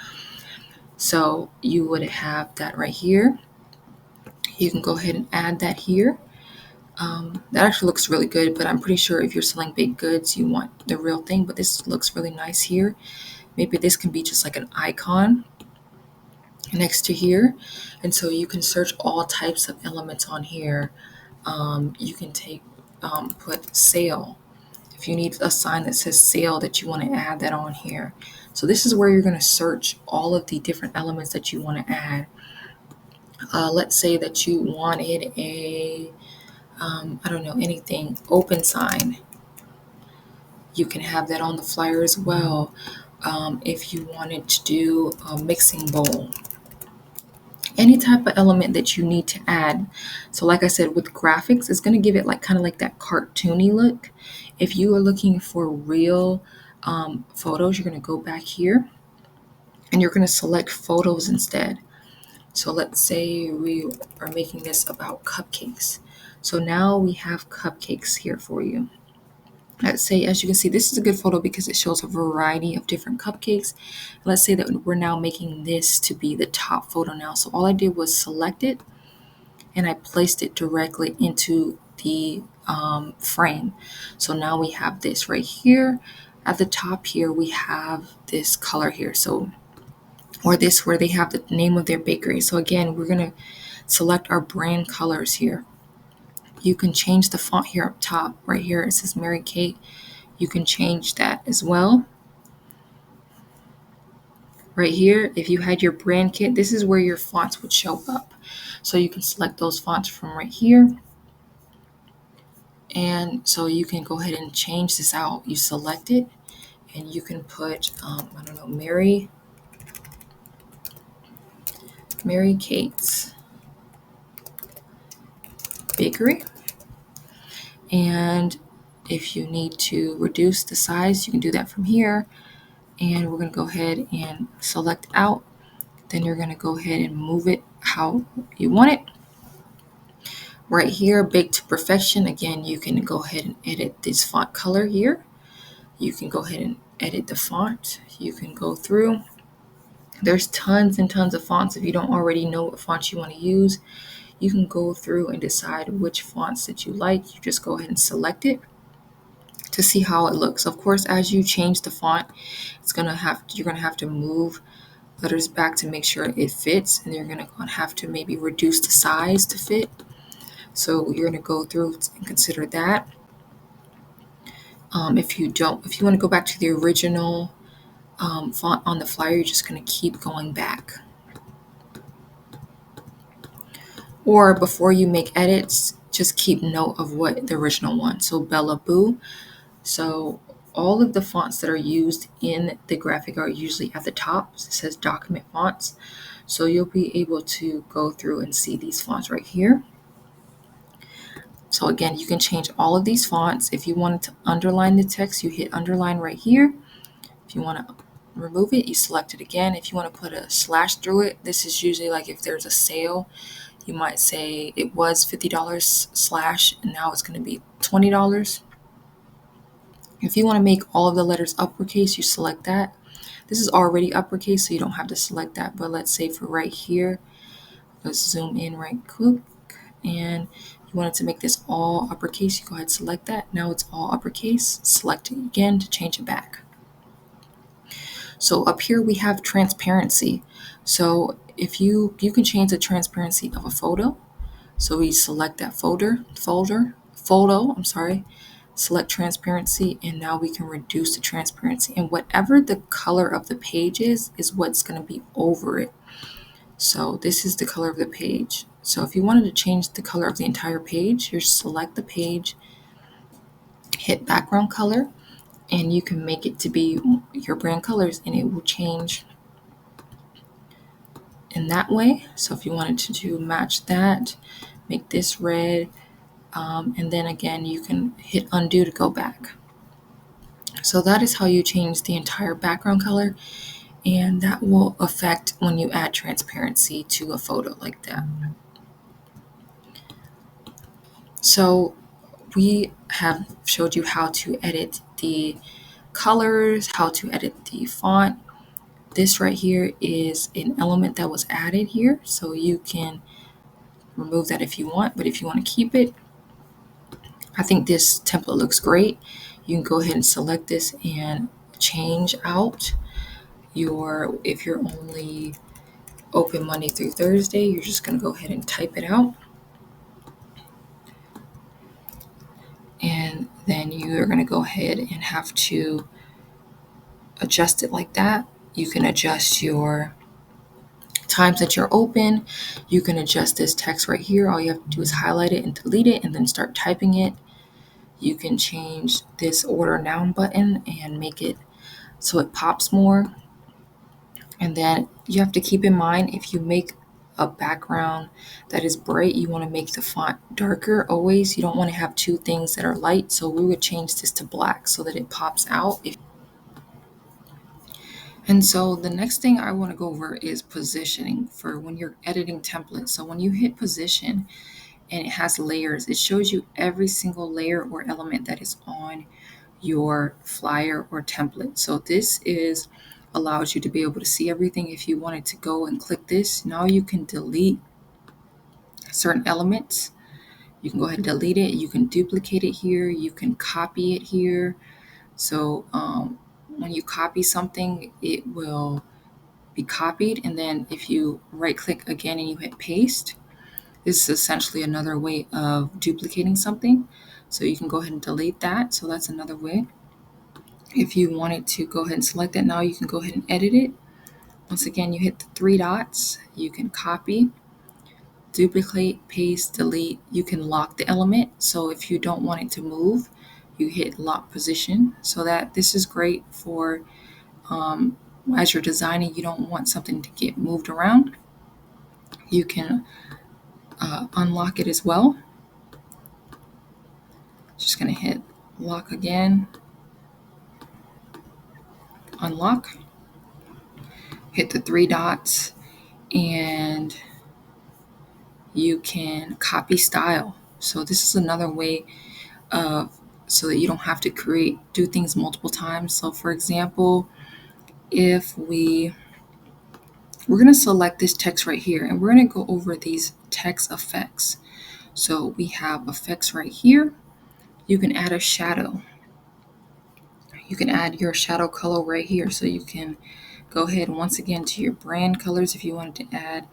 So you would have that right here. You can go ahead and add that here. That actually looks really good, but I'm pretty sure if you're selling baked goods, you want the real thing, but this looks really nice here. Maybe this can be just like an icon next to here. And so you can search all types of elements on here. You can put sale. If you need a sign that says sale that you want to add that on here. So this is where you're going to search all of the different elements that you want to add. Let's say that you wanted I don't know, anything, open sign. You can have that on the flyer as well. If you wanted to do a mixing bowl, any type of element that you need to add. So like I said, with graphics, it's going to give it like kind of like that cartoony look. If you are looking for real photos, you're going to go back here and you're going to select photos instead. So let's say we are making this about cupcakes. So now we have cupcakes here for you. Let's say, as you can see, this is a good photo because it shows a variety of different cupcakes. Let's say that we're now making this to be the top photo now. So all I did was select it and I placed it directly into the frame. So now we have this right here. At the top here, we have this color here. So, or this where they have the name of their bakery. So again, we're going to select our brand colors here. You can change the font here up top. Right here, it says Mary Kate. You can change that as well. Right here, if you had your brand kit, this is where your fonts would show up. So you can select those fonts from right here. And so you can go ahead and change this out. You select it and you can put, I don't know, Mary Kate's Bakery. And if you need to reduce the size, you can do that from here. And we're going to go ahead and select out. Then you're going to go ahead and move it how you want it. Right here, Baked to Perfection. Again, you can go ahead and edit this font color here. You can go ahead and edit the font. You can go through. There's tons and tons of fonts. If you don't already know what fonts you want to use, you can go through and decide which fonts that you like. You just go ahead and select it to see how it looks. Of course, as you change the font, you're gonna have to move letters back to make sure it fits, and you're gonna have to maybe reduce the size to fit. So you're gonna go through and consider that. If you want to go back to the original font on the flyer, you're just gonna keep going back. Or before you make edits, just keep note of what the original one. So Bella Boo. So all of the fonts that are used in the graphic are usually at the top. It says document fonts. So you'll be able to go through and see these fonts right here. So again, you can change all of these fonts. If you wanted to underline the text, you hit underline right here. If you want to remove it, you select it again. If you want to put a slash through it, this is usually like if there's a sale, you might say it was $50 slash and now it's going to be $20. If you want to make all of the letters uppercase, you select that. This is already uppercase, so you don't have to select that. But let's say for right here, let's zoom in right quick. And you wanted to make this all uppercase, you go ahead and select that. Now it's all uppercase. Select it again to change it back. So up here we have transparency. So if you can change the transparency of a photo. So we select that photo, select transparency, and now we can reduce the transparency. And whatever the color of the page is what's going to be over it. So this is the color of the page. So if you wanted to change the color of the entire page, you select the page, hit background color, and you can make it to be your brand colors, and it will change in that way. So if you wanted to do match that, make this red, and then again you can hit undo to go back. So that is how you change the entire background color, and that will affect when you add transparency to a photo like that. So we have showed you how to edit the colors, how to edit the font. This right here is an element that was added here, so you can remove that if you want, but if you want to keep it, I think this template looks great. You can go ahead and select this and change out your, if you're only open Monday through Thursday, you're just going to go ahead and type it out. And then you're going to go ahead and have to adjust it like that. You can adjust your times that you're open. You can adjust this text right here. All you have to do is highlight it and delete it and then start typing it. You can change this order now button and make it so it pops more. And then you have to keep in mind, if you make a background that is bright, you want to make the font darker always. You don't want to have two things that are light. So we would change this to black so that it pops out. And so the next thing I want to go over is positioning for when you're editing templates. So when you hit position and it has layers, it shows you every single layer or element that is on your flyer or template. So this allows you to be able to see everything. If you wanted to go and click this, now you can delete certain elements. You can go ahead and delete it. You can duplicate it here. You can copy it here. So when you copy something, it will be copied. And then if you right click again and you hit paste, this is essentially another way of duplicating something. So you can go ahead and delete that. So that's another way. If you wanted to go ahead and select that, now you can go ahead and edit it. Once again, you hit the three dots. You can copy, duplicate, paste, delete. You can lock the element. So if you don't want it to move, you hit lock position. So that this is great for as you're designing, you don't want something to get moved around. You can unlock it as well. Just going to hit lock again, unlock, hit the three dots, and you can copy style. So this is another way of, so that you don't have to do things multiple times. So for example, if we're going to select this text right here, and we're going to go over these text effects. So we have effects right here. You can add a shadow. You can add your shadow color right here. So you can go ahead once again to your brand colors if you wanted to add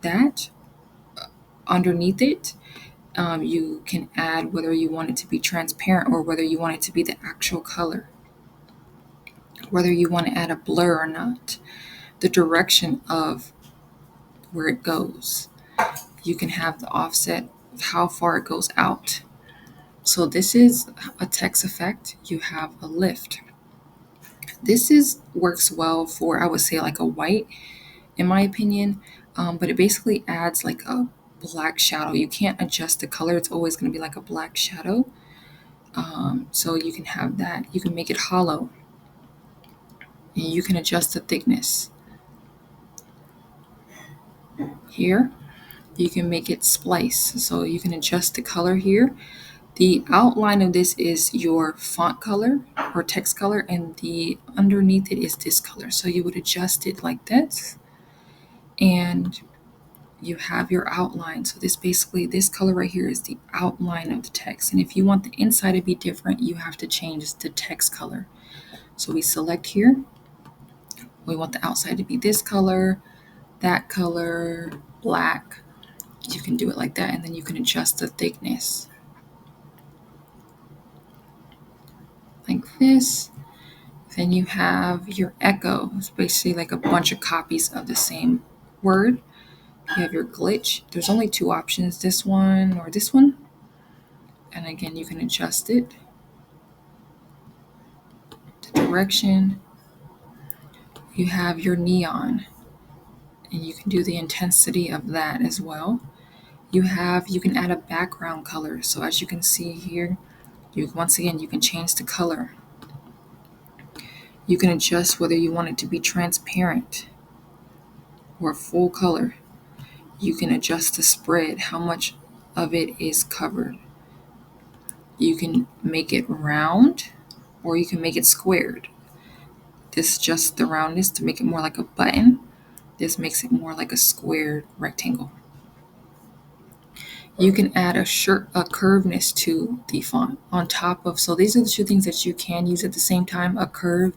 that. Underneath it, you can add whether you want it to be transparent or whether you want it to be the actual color, whether you want to add a blur or not, the direction of where it goes. You can have the offset of how far it goes out. So this is a text effect. You have a lift. This works well for, I would say, like a white, in my opinion, but it basically adds like a black shadow. You can't adjust the color. It's always going to be like a black shadow. So you can have that. You can make it hollow. And you can adjust the thickness. Here, you can make it splice. So you can adjust the color here. The outline of this is your font color or text color, and the underneath it is this color. So you would adjust it like this, and you have your outline. So this color right here is the outline of the text. And if you want the inside to be different, you have to change the text color. So we select here. We want the outside to be this color, that color, black. You can do it like that, and then you can adjust the thickness like this. Then you have your echo. It's basically like a bunch of copies of the same word. You have your glitch. There's only two options, this one or this one. And again, you can adjust it. the direction. You have your neon, and you can do the intensity of that as well. You can add a background color. So as you can see here, once again, you can change the color. You can adjust whether you want it to be transparent or full color. You can adjust the spread, how much of it is covered. You can make it round or you can make it squared. This adjusts the roundness to make it more like a button. This makes it more like a squared rectangle. You can add a curveness to the font on top of, so these are the two things that you can use at the same time, a curve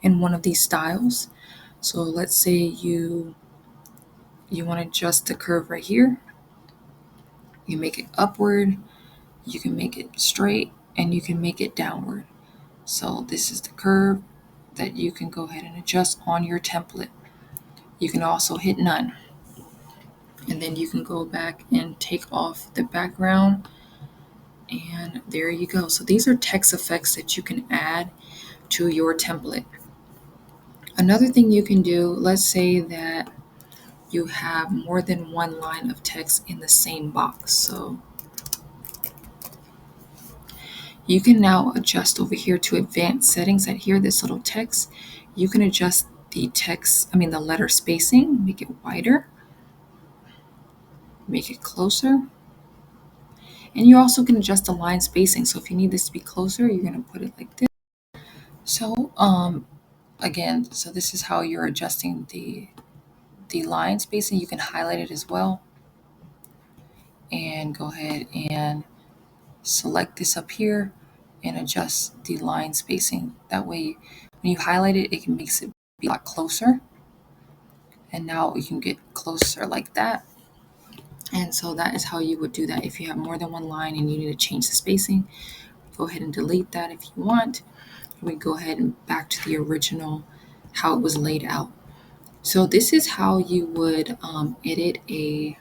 in one of these styles. So let's say you want to adjust the curve right here. You make it upward, you can make it straight, and you can make it downward. So this is the curve that you can go ahead and adjust on your template. You can also hit none. And then you can go back and take off the background. And there you go. So these are text effects that you can add to your template. Another thing you can do, let's say that you have more than one line of text in the same box. So you can now adjust over here to advanced settings. At here, this little text, you can adjust the letter spacing, make it wider, make it closer. And you also can adjust the line spacing. So if you need this to be closer, you're going to put it like this. So again, so this is how you're adjusting the line spacing. You can highlight it as well. And go ahead and select this up here and adjust the line spacing. That way, when you highlight it, it makes it be a lot closer. And now you can get closer like that. And so that is how you would do that. If you have more than one line and you need to change the spacing, go ahead and delete that if you want. We go ahead and back to the original, how it was laid out. So this is how you would edit a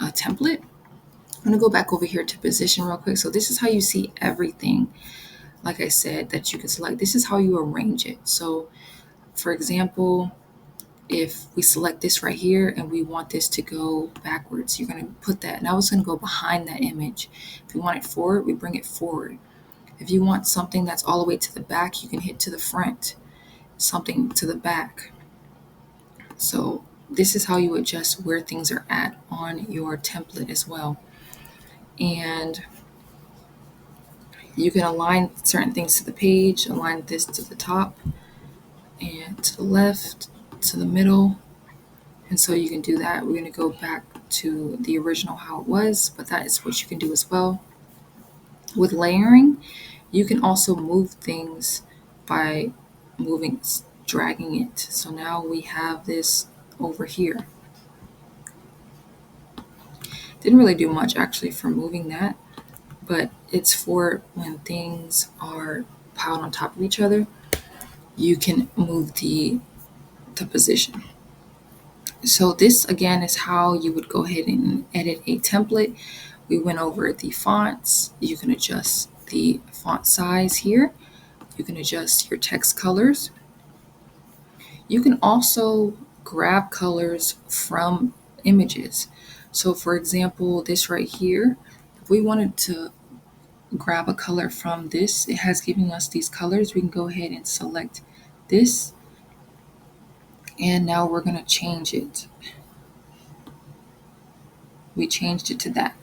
template. I'm going to go back over here to position real quick. So this is how you see everything, like I said, that you can select. This is how you arrange it. So for example, if we select this right here and we want this to go backwards, you're going to put that. Now it's going to go behind that image. If you want it forward, we bring it forward. If you want something that's all the way to the back, you can hit to the front, something to the back. So this is how you adjust where things are at on your template as well. And you can align certain things to the page, align this to the top and to the left, to the middle. And so you can do that. We're going to go back to the original how it was, but that is what you can do as well. With layering, you can also move things by dragging it. So now we have this over here. Didn't really do much actually for moving that, but it's for when things are piled on top of each other, you can move the position. So this again is how you would go ahead and edit a template. We went over the fonts. You can adjust the font size here. You can adjust your text colors. You can also grab colors from images. So for example, this right here, if we wanted to grab a color from this, it has given us these colors. We can go ahead and select this. And now we're going to change it. We changed it to that.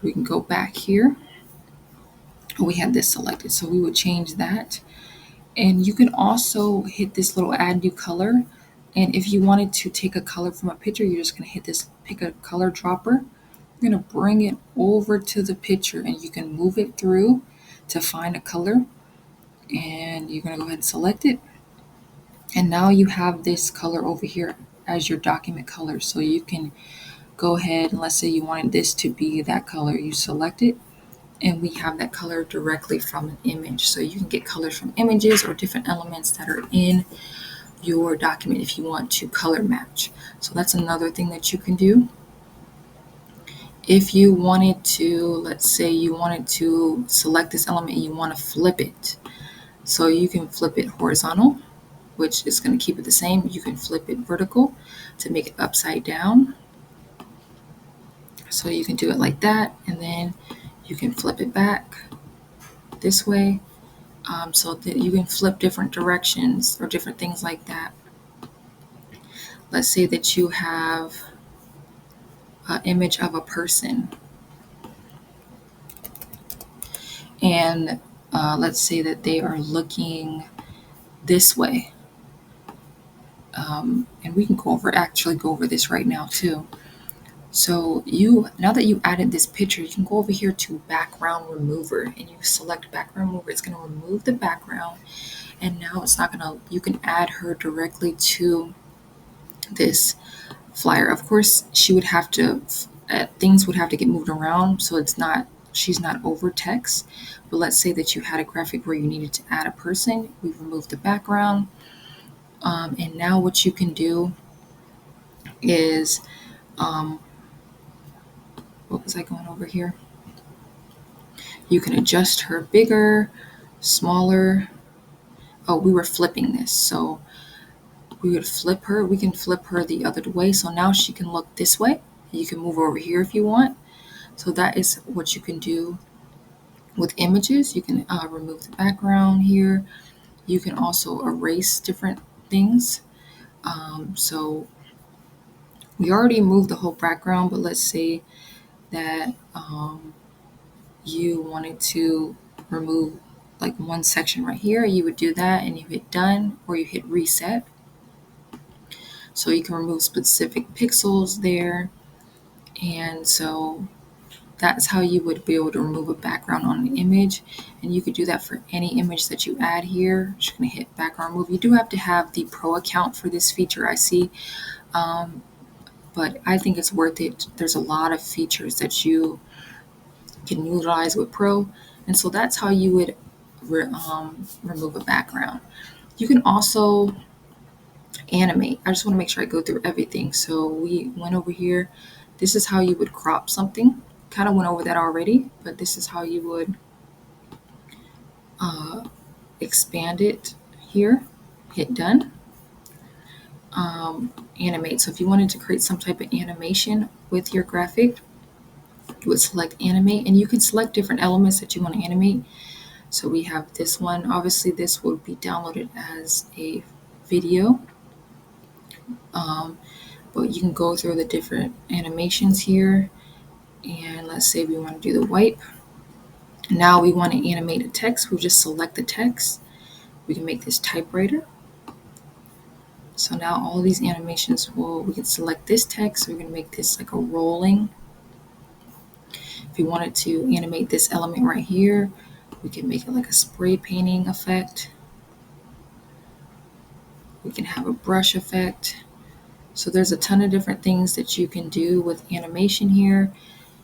We can go back here. We have this selected, so we would change that. And you can also hit this little add new color. And if you wanted to take a color from a picture, you're just going to hit this, pick a color dropper. You're going to bring it over to the picture and you can move it through to find a color. And you're going to go ahead and select it. And now you have this color over here as your document color. So you can go ahead and let's say you wanted this to be that color. You select it and we have that color directly from an image. So you can get colors from images or different elements that are in your document if you want to color match. So that's another thing that you can do. If you wanted to, let's say you wanted to select this element and you want to flip it. So you can flip it horizontal, which is going to keep it the same. You can flip it vertical to make it upside down. So you can do it like that, and then you can flip it back this way, so that you can flip different directions or different things like that. Let's say that you have an image of a person, and let's say that they are looking this way. And we can go over this right now too. So now that you added this picture, you can go over here to background remover, and you select background remover. It's going to remove the background, and now it's not going to, you can add her directly to this flyer. Of course, she would have to, things would have to get moved around, so she's not over text. But let's say that you had a graphic where you needed to add a person. We removed the background, and now what you can do is, what was I going over here? You can adjust her bigger, smaller. Oh, we were flipping this. So we would flip her. We can flip her the other way. So now she can look this way. You can move over here if you want. So that is what you can do with images. You can remove the background here. You can also erase different things. So we already moved the whole background, but let's say that you wanted to remove like one section right here, you would do that and you hit done, or you hit reset. So you can remove specific pixels there. And so that's how you would be able to remove a background on an image. And you could do that for any image that you add here. Just gonna hit background remove. You do have to have the pro account for this feature, I see. But I think it's worth it. There's a lot of features that you can utilize with pro. And so that's how you would remove a background. You can also animate. I just want to make sure I go through everything. So we went over here. This is how you would crop something. Kind of went over that already, but this is how you would expand it here. Hit done. Animate. So if you wanted to create some type of animation with your graphic, you would select animate, and you can select different elements that you want to animate. So we have this one. Obviously, this would be downloaded as a video. But you can go through the different animations here. And let's say we want to do the wipe. Now we want to animate a text. We'll just select the text. We can make this typewriter. So now all these animations we can select this text. We're going to make this like a rolling. If you wanted to animate this element right here, we can make it like a spray painting effect. We can have a brush effect. So there's a ton of different things that you can do with animation here.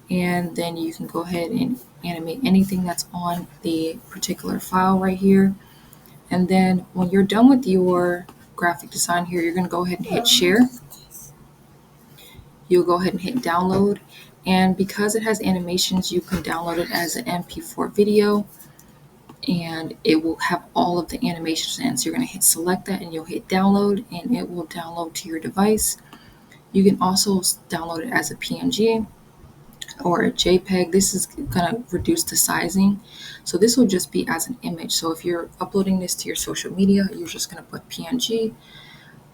And then you can go ahead and animate anything that's on the particular file right here. And then when you're done with your graphic design here, you're going to go ahead and hit share. You'll go ahead and hit download. And because it has animations, you can download it as an MP4 video, and it will have all of the animations in. So you're going to hit select that, and you'll hit download, and it will download to your device. You can also download it as a PNG or a JPEG. This is going to reduce the sizing. So this will just be as an image. So if you're uploading this to your social media, you're just going to put PNG.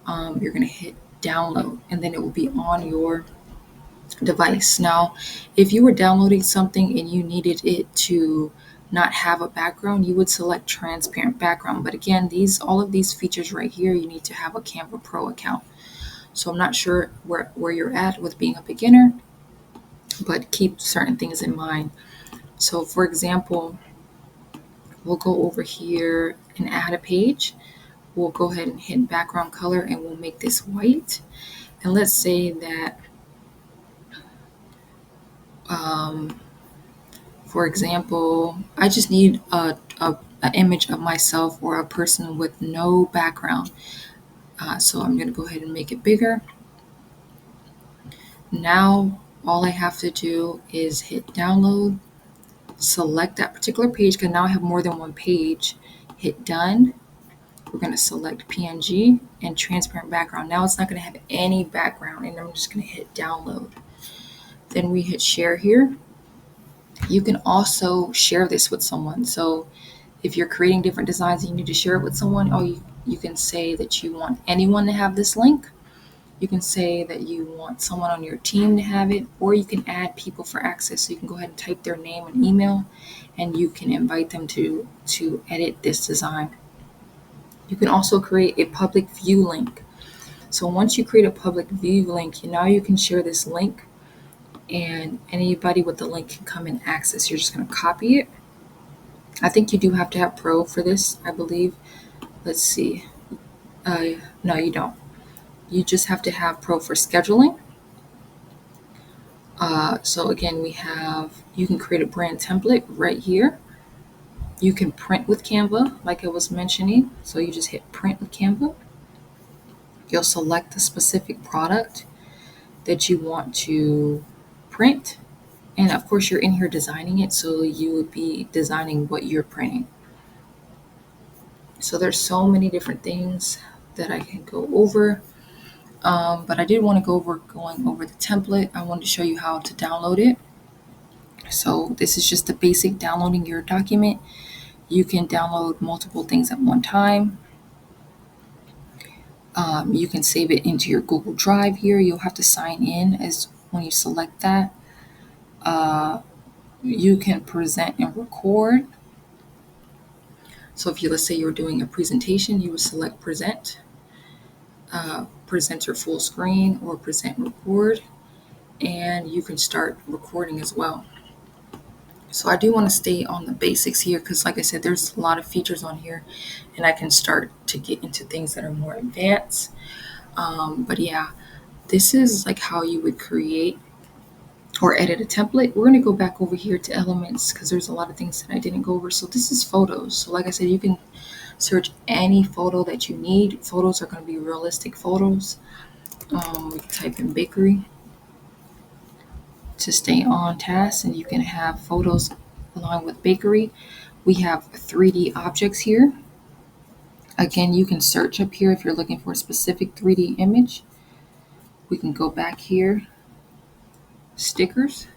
You're going to hit download, and then it will be on your device. Now, if you were downloading something and you needed it to not have a background, you would select transparent background. But again, all of these features right here, you need to have a Canva Pro account. So I'm not sure where you're at with being a beginner, but keep certain things in mind. So for example, we'll go over here and add a page. We'll go ahead and hit background color, and we'll make this white. And let's say that, for example, I just need an image of myself or a person with no background. So I'm going to go ahead and make it bigger. Now, all I have to do is hit download, select that particular page, because now I have more than one page. hit done. We're going to select PNG and transparent background. Now it's not going to have any background, and I'm just going to hit download. Then we hit share here. You can also share this with someone. So if you're creating different designs and you need to share it with someone, you can say that you want anyone to have this link. You can say that you want someone on your team to have it, or you can add people for access. So you can go ahead and type their name and email, and you can invite them to edit this design. You can also create a public view link. So once you create a public view link, now you can share this link, and anybody with the link can come and access. You're just going to copy it. I think you do have to have Pro for this, I believe. Let's see. No, you don't. You just have to have Pro for scheduling. So again, you can create a brand template right here. You can print with Canva, like I was mentioning. So you just hit print with Canva. You'll select the specific product that you want to print. And of course, you're in here designing it, so you would be designing what you're printing. So there's so many different things that I can go over. But I did want to going over the template. I wanted to show you how to download it. So this is just the basic downloading your document. You can download multiple things at one time. You can save it into your Google Drive here. You'll have to sign in as when you select that. You can present and record. So if let's say you're doing a presentation, you would select present, presenter full screen, or present record, and you can start recording as well. So I do want to stay on the basics here because, like I said, there's a lot of features on here, and I can start to get into things that are more advanced. But yeah, this is like how you would create or edit a template. We're going to go back over here to elements because there's a lot of things that I didn't go over. So this is photos. So like I said, you can search any photo that you need. Photos are going to be realistic photos. We can type in bakery to stay on task, and you can have photos along with bakery. We have 3D objects here. Again, you can search up here if you're looking for a specific 3D image. We can go back here. Stickers.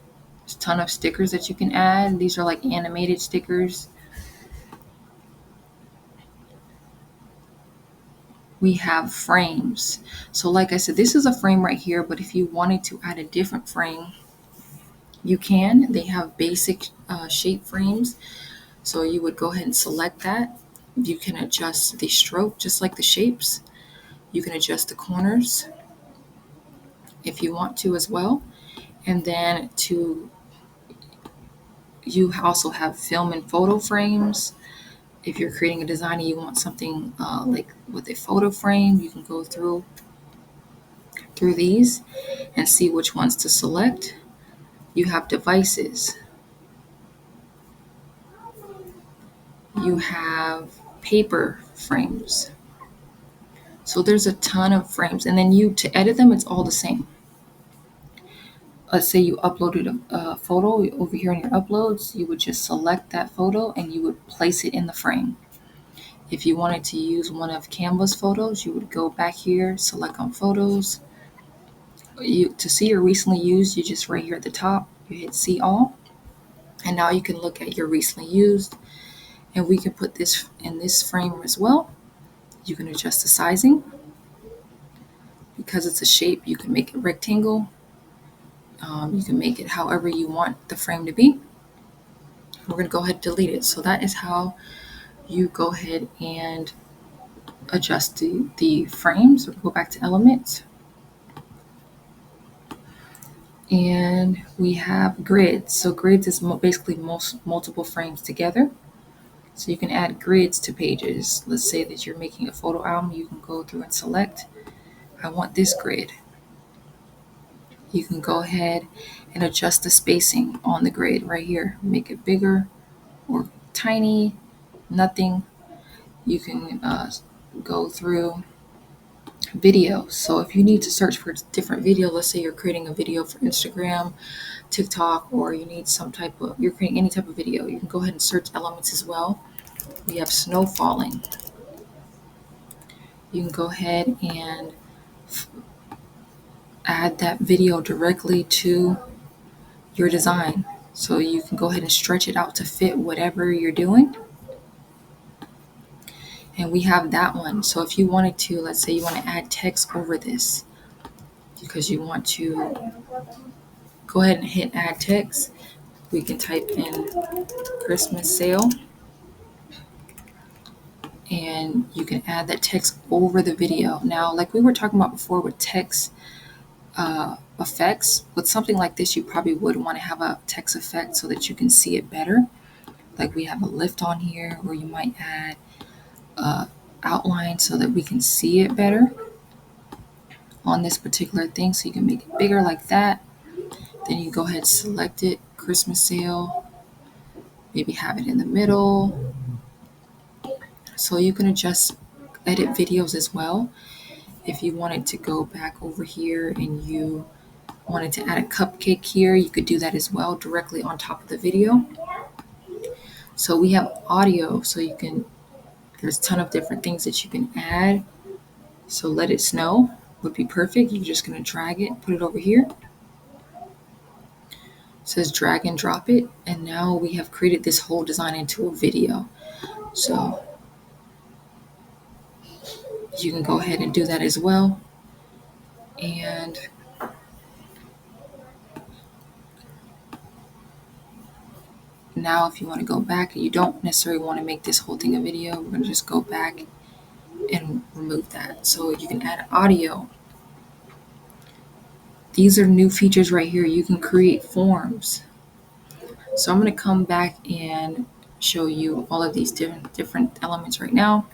There's a ton of stickers that you can add. These are like animated stickers. We have frames. So like I said, this is a frame right here, but if you wanted to add a different frame, you can. They have basic shape frames. So you would go ahead and select that. You can adjust the stroke just like the shapes. You can adjust the corners if you want to as well. And then you also have film and photo frames. If you're creating a design and you want something like with a photo frame, you can go through these and see which ones to select. You have devices. You have paper frames. So there's a ton of frames. And then to edit them, it's all the same. Let's say you uploaded a photo over here in your uploads, you would just select that photo and you would place it in the frame. If you wanted to use one of Canva's photos, you would go back here, select on photos. To see your recently used, you just right here at the top, you hit see all. And now you can look at your recently used, and we can put this in this frame as well. You can adjust the sizing. Because it's a shape, you can make it rectangle. You can make it however you want the frame to be. We're going to go ahead and delete it. So that is how you go ahead and adjust the frames. We'll go back to elements. And we have grids. So grids is basically multiple frames together. So you can add grids to pages. Let's say that you're making a photo album. You can go through and select, I want this grid. You can go ahead and adjust the spacing on the grid right here. Make it bigger or tiny, nothing. You can go through video. So if you need to search for different video, let's say you're creating a video for Instagram, TikTok, or you need you're creating any type of video, you can go ahead and search elements as well. We have snow falling. You can go ahead and add that video directly to your design. So you can go ahead and stretch it out to fit whatever you're doing. And we have that one. So if you wanted to, let's say you want to add text over this because you want to go ahead and hit add text. We can type in Christmas sale and you can add that text over the video. Now, like we were talking about before with text effects, with something like this, you probably would want to have a text effect so that you can see it better. Like we have a lift on here, or you might add outline so that we can see it better on this particular thing. So you can make it bigger like that. Then you go ahead and select it, Christmas sale, maybe have it in the middle. So you can adjust, edit videos as well. If you wanted to go back over here and you wanted to add a cupcake here, you could do that as well directly on top of the video. So we have audio, so you can, there's a ton of different things that you can add. So let it snow would be perfect. You're just going to drag it, put it over here. It says drag and drop it. And now we have created this whole design into a video. So you can go ahead and do that as well. And now if you want to go back and you don't necessarily want to make this whole thing a video, we're going to just go back and remove that. So you can add audio. These are new features right here. You can create forms. So I'm going to come back and show you all of these different elements right now.